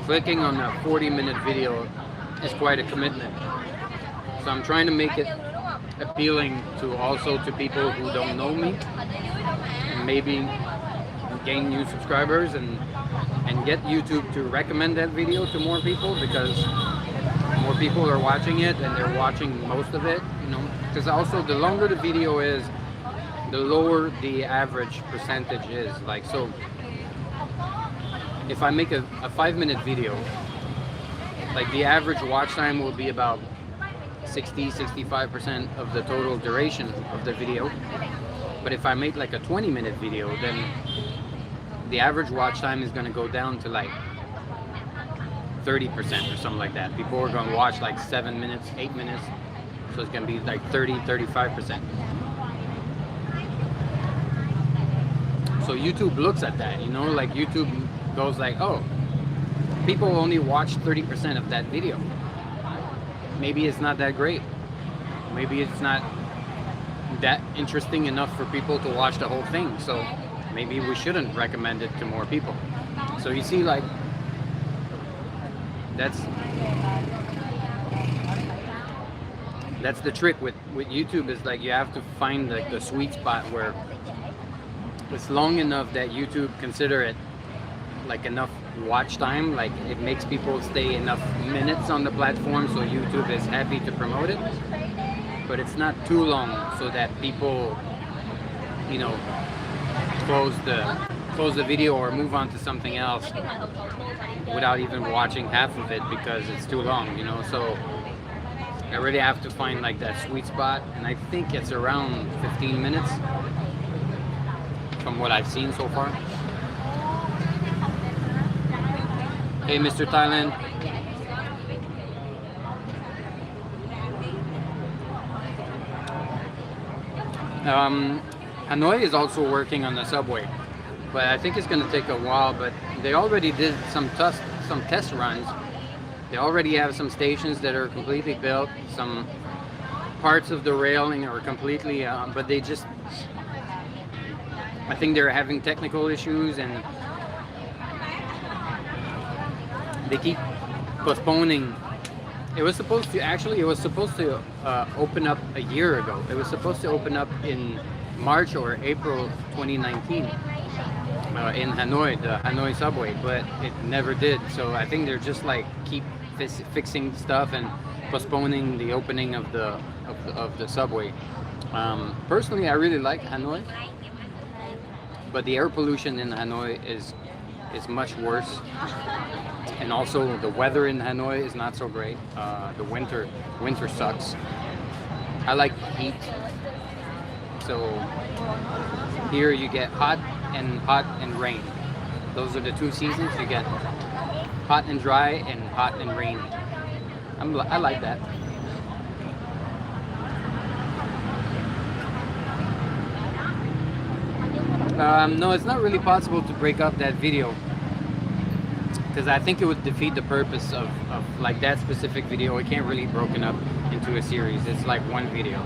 A: Clicking on a 40-minute video is quite a commitment. So I'm trying to make it appealing to also to people who don't know me, and maybe gain new subscribers and get YouTube to recommend that video to more people, because more people are watching it and they're watching most of it, you know? Because also the longer the video is, the lower the average percentage is. Like, so if I make a 5-minute video, like the average watch time will be about 60-65% of the total duration of the video. But if I make like a 20-minute video, then the average watch time is going to go down to like 30% or something like that. People are going to watch like 7 minutes, 8 minutes, so it's going to be like 30-35%. So YouTube looks at that, you know, like YouTube goes like, oh, people only watch 30% of that video. Maybe it's not that great. Maybe it's not that interesting enough for people to watch the whole thing. So maybe we shouldn't recommend it to more people. So you see, like, that's the trick with YouTube, is like you have to find like the sweet spot where it's long enough that YouTube consider it like enough watch time, like it makes people stay enough minutes on the platform, so YouTube is happy to promote it. But it's not too long so that people, you know, close the video or move on to something else without even watching half of it because it's too long, you know. So I really have to find like that sweet spot, and I think it's around 15 minutes from what I've seen so far. Hey, Mr. Thailand. Hanoi is also working on the subway, but I think it's going to take a while. But they already did some test runs. They already have some stations that are completely built. Some parts of the railing are completely, but they just, I think they're having technical issues and they keep postponing. It was supposed to open up a year ago. It was supposed to open up in March or April 2019 in Hanoi, the Hanoi subway, but it never did. So I think they're just like keep fixing stuff and postponing the opening of the subway. Personally, I really like Hanoi, but the air pollution in Hanoi is much worse, and also the weather in Hanoi is not so great. The winter sucks. I like heat, so here you get hot and rain. Those are the two seasons. You get hot and dry and hot and rain. I like that. No, it's not really possible to break up that video because I think it would defeat the purpose of like that specific video. It can't really be broken up into a series. It's like one video.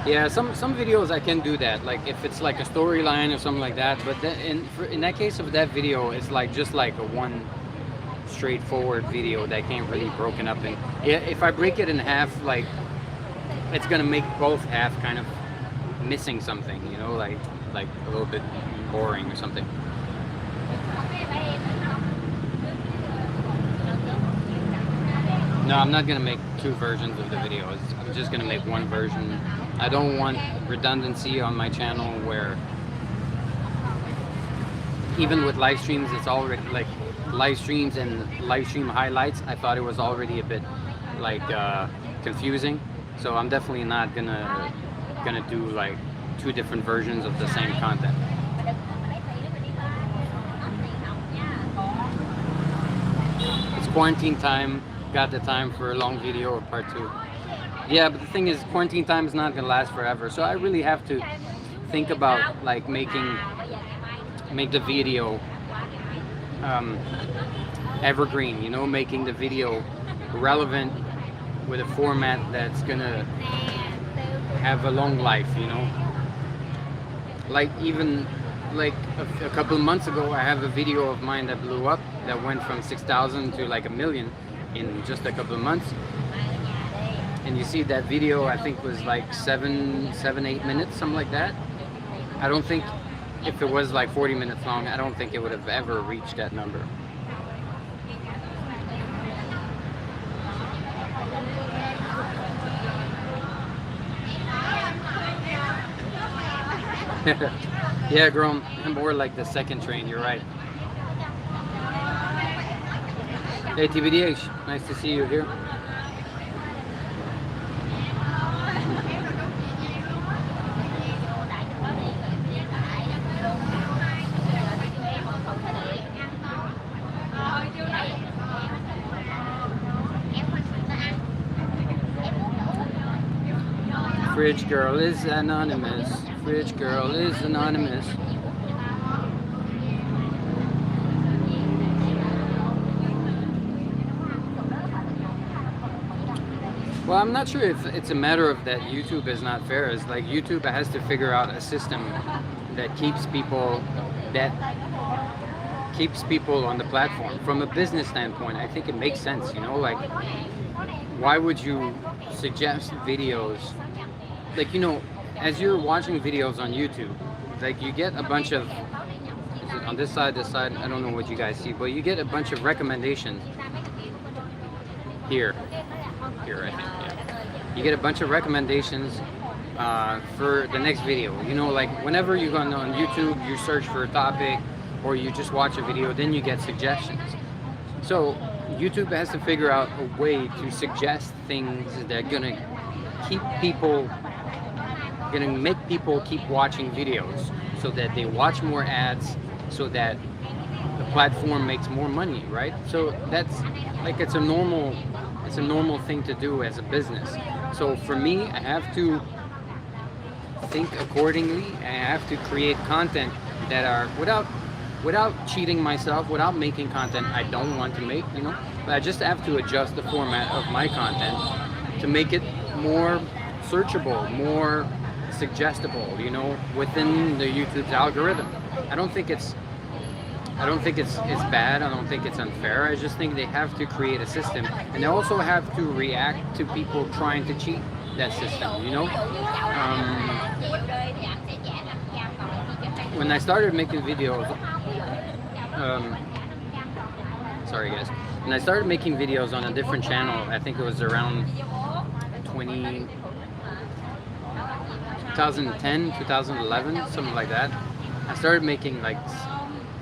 A: Yeah, some videos I can do that, like if it's like a storyline or something like that. But then in that case of that video, it's like just like a one straightforward video that can't really be broken up in. If I break it in half, like it's gonna make both half kind of missing something, you know, like a little bit boring or something. No, I'm not gonna make two versions of the videos. I'm just gonna make one version. I don't want redundancy on my channel where even with live streams, it's already like live streams and live stream highlights. I thought it was already a bit like confusing. So I'm definitely not gonna do like two different versions of the same content. It's quarantine time. Got the time for a long video or part 2. Yeah, but the thing is, quarantine time is not gonna last forever. So I really have to think about like make the video evergreen, you know, making the video relevant with a format that's gonna have a long life, you know. Like even like a couple of months ago, I have a video of mine that blew up that went from 6,000 to like 1 million in just a couple of months. And you see that video, I think was like 8 minutes, something like that. I don't think, if it was like 40 minutes long, I don't think it would have ever reached that number. Yeah, Grom, I'm more like the second train, you're right. Hey, TBDH, nice to see you here. Fridge girl is anonymous. Fridge girl is anonymous. Well, I'm not sure if it's a matter of that YouTube is not fair. It's like YouTube has to figure out a system that keeps people, that keeps people on the platform. From a business standpoint, I think it makes sense, you know, like why would you suggest videos like, you know, as you're watching videos on YouTube, like you get a bunch of, on this side, I don't know what you guys see, but you get a bunch of recommendations here I think, yeah. You get a bunch of recommendations for the next video. You know, like whenever you go on YouTube, you search for a topic or you just watch a video, then you get suggestions. So YouTube has to figure out a way to suggest things that are gonna make people keep watching videos, so that they watch more ads, so that the platform makes more money, right? So that's like it's a normal thing to do as a business. So for me, I have to think accordingly. I have to create content that are without cheating myself, without making content I don't want to make, you know. But I just have to adjust the format of my content to make it more searchable, more suggestible, you know, within the YouTube's algorithm. I don't think it's bad. I don't think it's unfair. I just think they have to create a system, and they also have to react to people trying to cheat that system, you know. When I started making videos, sorry guys, when I started making videos on a different channel, I think it was around 2010, 2011, something like that. I started making like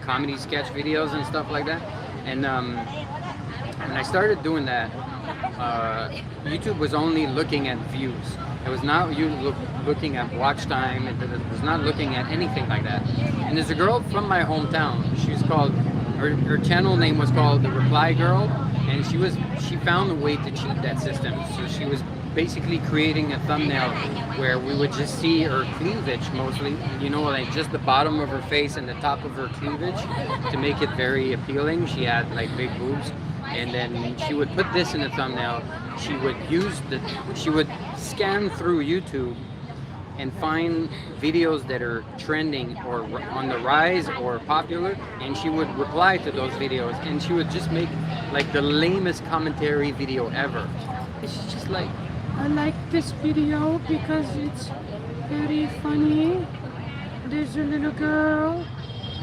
A: comedy sketch videos and stuff like that, and when I started doing that, YouTube was only looking at views. It was not looking at watch time. It was not looking at anything like that. And there's a girl from my hometown. She's called, her channel name was called The Reply Girl, and she found a way to cheat that system. So she was basically creating a thumbnail where we would just see her cleavage mostly, you know, like just the bottom of her face and the top of her cleavage to make it very appealing. She had like big boobs, and then she would put this in the thumbnail. She would scan through YouTube and find videos that are trending or on the rise or popular, and she would reply to those videos, and she would just make like the lamest commentary video ever. It's just like, I like this video because it's very funny. There's a little girl,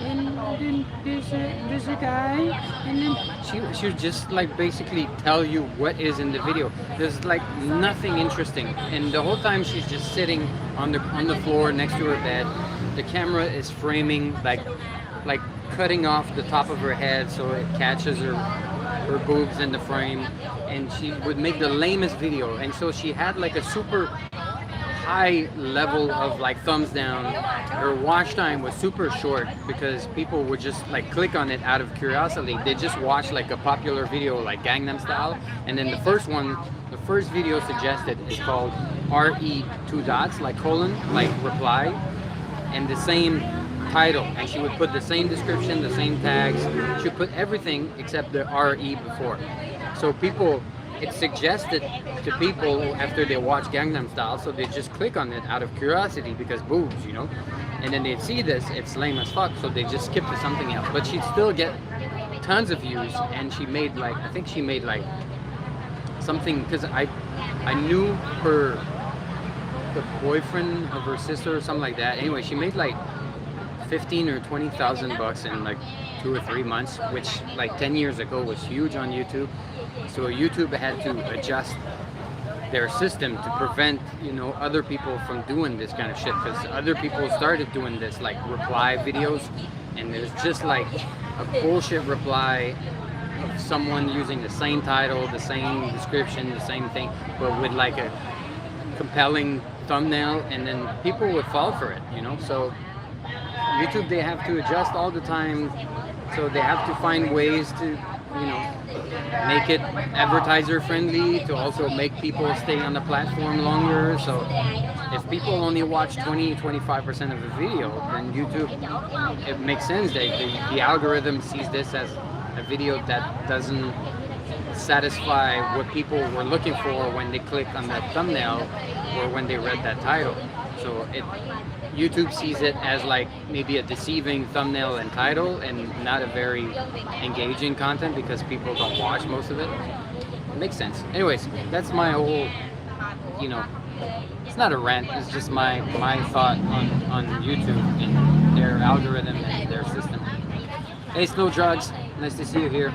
A: and then there's a guy, and then she would just like basically tell you what is in the video. There's like nothing interesting, and the whole time she's just sitting on the floor next to her bed. The camera is framing like cutting off the top of her head so it catches her boobs in the frame, and she would make the lamest video. And so she had like a super high level of like thumbs down. Her watch time was super short because people would just like click on it out of curiosity. They just watch like a popular video like Gangnam Style, and then the first video suggested is called RE two dots like colon like reply, and the same title, and she would put the same description, the same tags. She would put everything except the RE before. So people, it suggested to people after they watch Gangnam Style, so they just click on it out of curiosity because boobs, you know. And then they'd see this, it's lame as fuck, so they just skip to something else. But she'd still get tons of views, and she made like, I think she made like something, because I knew the boyfriend of her sister or something like that. Anyway, she made like 15 or 20,000 bucks in like 2 or 3 months, which like 10 years ago was huge on YouTube. So YouTube had to adjust their system to prevent, you know, other people from doing this kind of shit, because other people started doing this like reply videos, and it was just like a bullshit reply of someone using the same title, the same description, the same thing, but with like a compelling thumbnail, and then people would fall for it, you know. So YouTube, they have to adjust all the time, so they have to find ways to, you know, make it advertiser friendly, to also make people stay on the platform longer. So if people only watch 20-25% of the video, then YouTube, it makes sense that the algorithm sees this as a video that doesn't satisfy what people were looking for when they clicked on that thumbnail or when they read that title. So YouTube sees it as like maybe a deceiving thumbnail and title and not a very engaging content because people don't watch most of it. It makes sense. Anyways, that's my whole, you know, it's not a rant, it's just my thought on YouTube and their algorithm and their system. Hey, Snow Drugs, nice to see you here.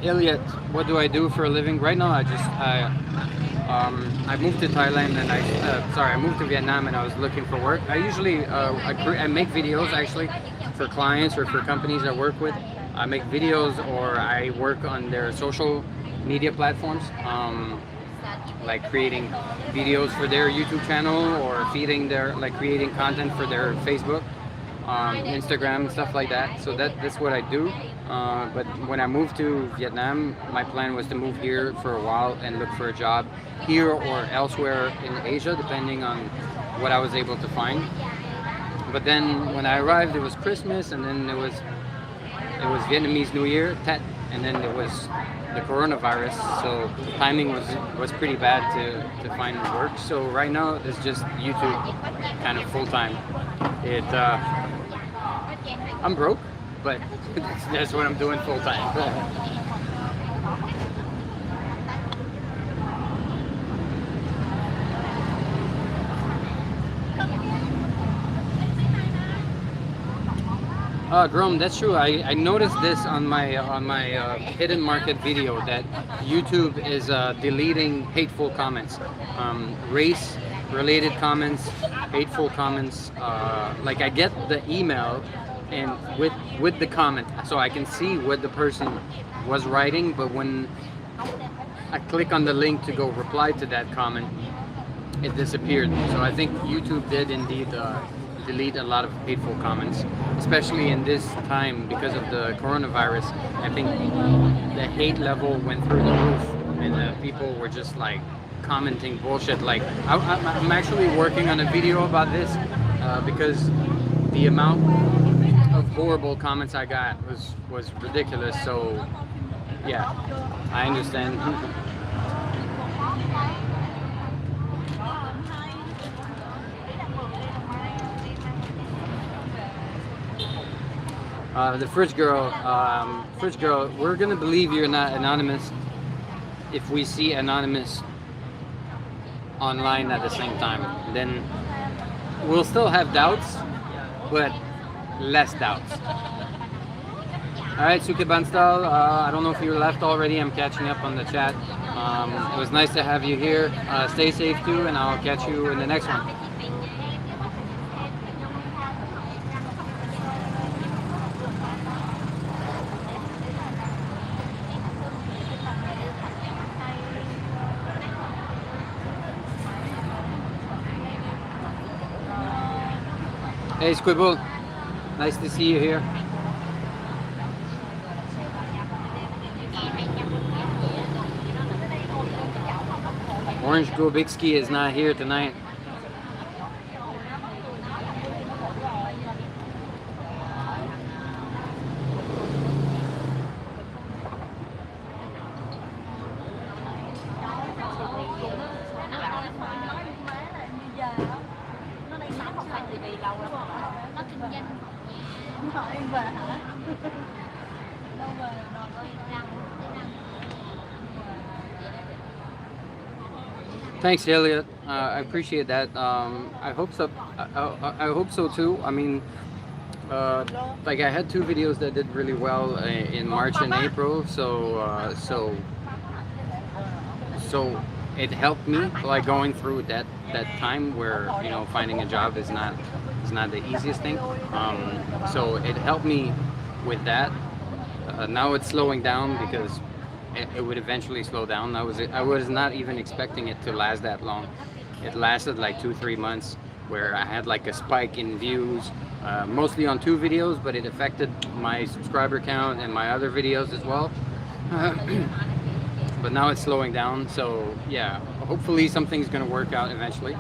A: Elliot, what do I do for a living? Right now, I moved to Thailand and I moved to Vietnam and I was looking for work. I usually I make videos actually for clients or for companies I work with. I make videos or I work on their social media platforms, like creating videos for their YouTube channel or feeding their, like creating content for their Facebook, Instagram, stuff like that. So that's what I do. But when I moved to Vietnam, my plan was to move here for a while and look for a job here or elsewhere in Asia, depending on what I was able to find. But then when I arrived, it was Christmas, and then it was Vietnamese New Year, Tet, and then it was the coronavirus. So timing was pretty bad to find work. So right now it's just YouTube, kind of full time. I'm broke, but that's what I'm doing full time. Grom, that's true. I noticed this on my hidden market video that YouTube is deleting hateful comments, race related comments, hateful comments. Like I get the email and with the comment, so I can see what the person was writing, but when I click on the link to go reply to that comment, it disappeared. So I think YouTube did indeed delete a lot of hateful comments, especially in this time because of the coronavirus. I think the hate level went through the roof, and people were just like commenting bullshit. Like I'm actually working on a video about this because the amount of horrible comments I got was ridiculous. So yeah, I understand. The first girl, we're gonna believe you're not anonymous if we see anonymous online at the same time. Then we'll still have doubts, but less doubts. All right, Suke Banstal, I don't know if you left already. I'm catching up on the chat. It was nice to have you here. Stay safe too, and I'll catch you in the next one. Hey Squibble, nice to see you here. Orange GLOBIK is not here tonight. Thanks, Elliot. I appreciate that. I hope so. I hope so too. I mean, like I had 2 videos that did really well in March and April. So it helped me like going through that time where, you know, finding a job is not the easiest thing. So it helped me with that. Now it's slowing down because it would eventually slow down. I was not even expecting it to last that long. It lasted like 2-3 months where I had like a spike in views, mostly on 2 videos, but it affected my subscriber count and my other videos as well. But now it's slowing down, so yeah, hopefully something's gonna work out eventually.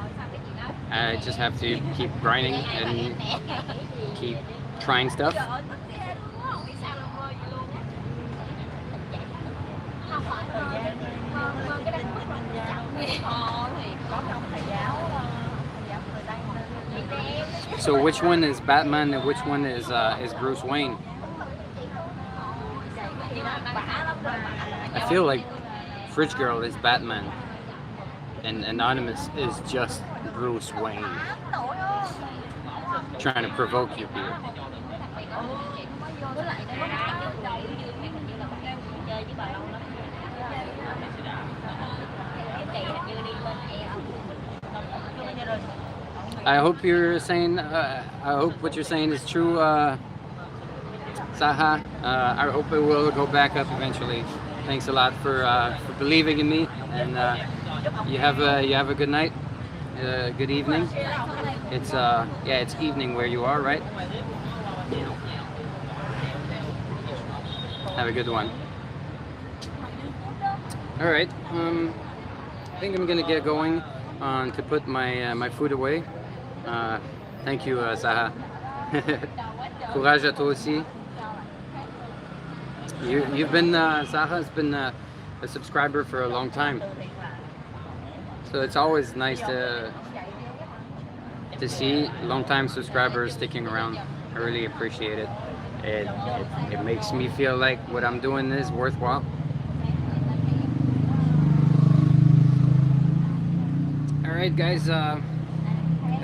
A: I just have to keep grinding and keep trying stuff. So which one is Batman and which one is Bruce Wayne? I feel like Fridge Girl is Batman and Anonymous is just Bruce Wayne. Trying to provoke you here. I hope you're saying, I hope what you're saying is true, Saha. I hope it will go back up eventually. Thanks a lot for believing in me, and you have a good night, good evening. It's yeah, it's evening where you are, right? Have a good one. All right. I think I'm gonna get going to put my food away. Thank you, Saha. Courage à toi aussi. You've been Saha's been a subscriber for a long time, so it's always nice to see long-time subscribers sticking around. I really appreciate it. It makes me feel like what I'm doing is worthwhile. All right, guys. I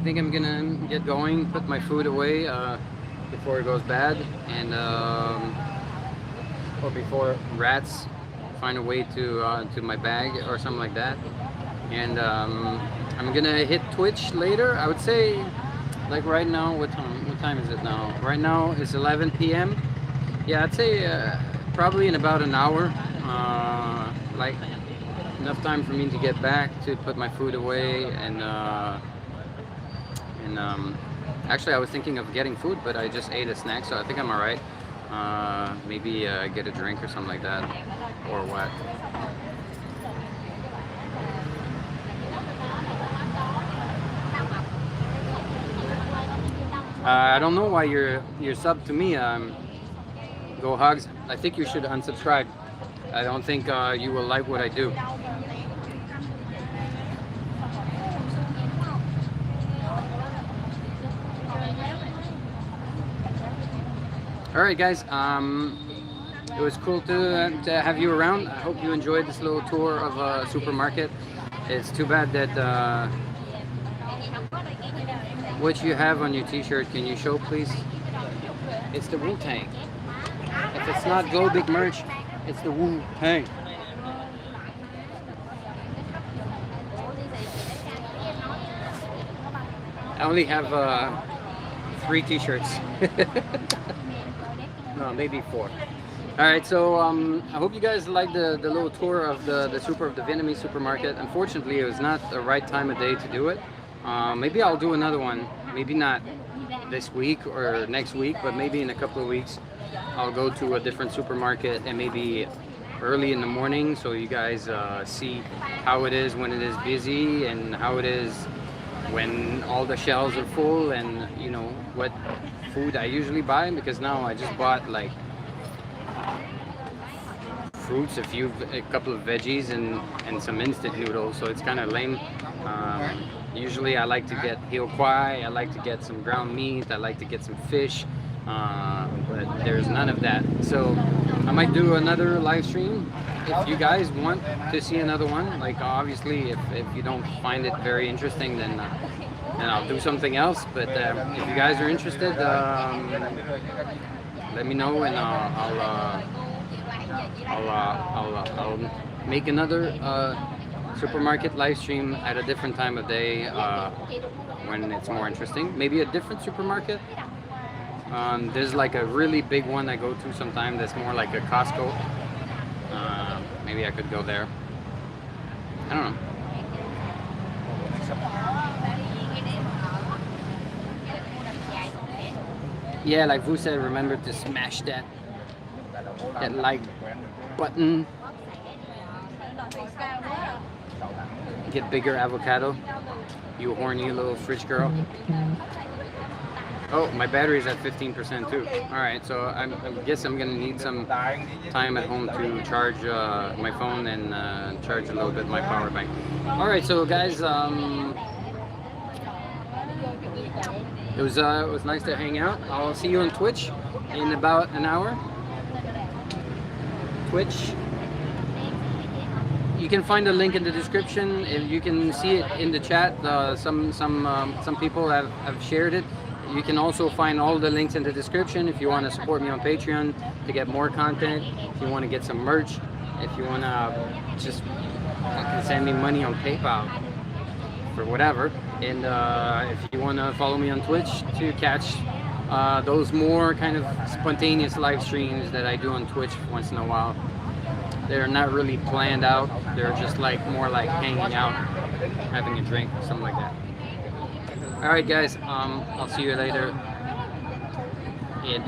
A: think I'm gonna get going, put my food away before it goes bad, and or before rats find a way to my bag or something like that. And I'm gonna hit Twitch later. I would say, like right now, what time is it now? Right now it's 11 p.m. Yeah, I'd say probably in about an hour. Like enough time for me to get back to put my food away and actually I was thinking of getting food, but I just ate a snack, so I think I'm all right. Maybe get a drink or something like that, or what. I don't know why you're subbed to me. Go Hogs. I think you should unsubscribe. I don't think you will like what I do. All right, guys. It was cool to have you around. I hope you enjoyed this little tour of a supermarket. It's too bad that what you have on your t-shirt, can you show, please? It's the Wu-Tang. If it's not GLOBIK merch, it's the Wu-Tang. I only have 3 t-shirts. No, maybe 4. All right, so I hope you guys liked the little tour of the Vietnamese supermarket. Unfortunately, it was not the right time of day to do it. Maybe I'll do another one. Maybe not this week or next week, but maybe in a couple of weeks I'll go to a different supermarket, and maybe early in the morning, so you guys see how it is when it is busy and how it is when all the shelves are full, and you know what food I usually buy, because now I just bought like fruits, a couple of veggies, and some instant noodles, so it's kind of lame. Usually I like to get hiêu quai, I like to get some ground meat, I like to get some fish, but there's none of that. So I might do another live stream if you guys want to see another one. Like obviously if you don't find it very interesting, then I'll do something else. But if you guys are interested, let me know, and I'll make another supermarket live stream at a different time of day when it's more interesting. Maybe a different supermarket. There's like a really big one I go to sometime that's more like a Costco. Maybe I could go there. I don't know. Yeah, like Vu said, remember to smash that like button. Get bigger avocado, you horny little fridge girl. Oh, my battery's at 15% too. All right, so I guess I'm gonna need some time at home to charge my phone and charge a little bit my power bank. All right, so guys, it was nice to hang out. I'll see you on Twitch in about an hour. Twitch. You can find a link in the description. If you can see it in the chat, some people have shared it. You can also find all the links in the description if you want to support me on Patreon to get more content. If you want to get some merch, if you want to just fucking send me money on PayPal for whatever, and if you want to follow me on Twitch to catch those more kind of spontaneous live streams that I do on Twitch once in a while. They're not really planned out. They're just like more like hanging out, having a drink, something like that. All right, guys. I'll see you later. And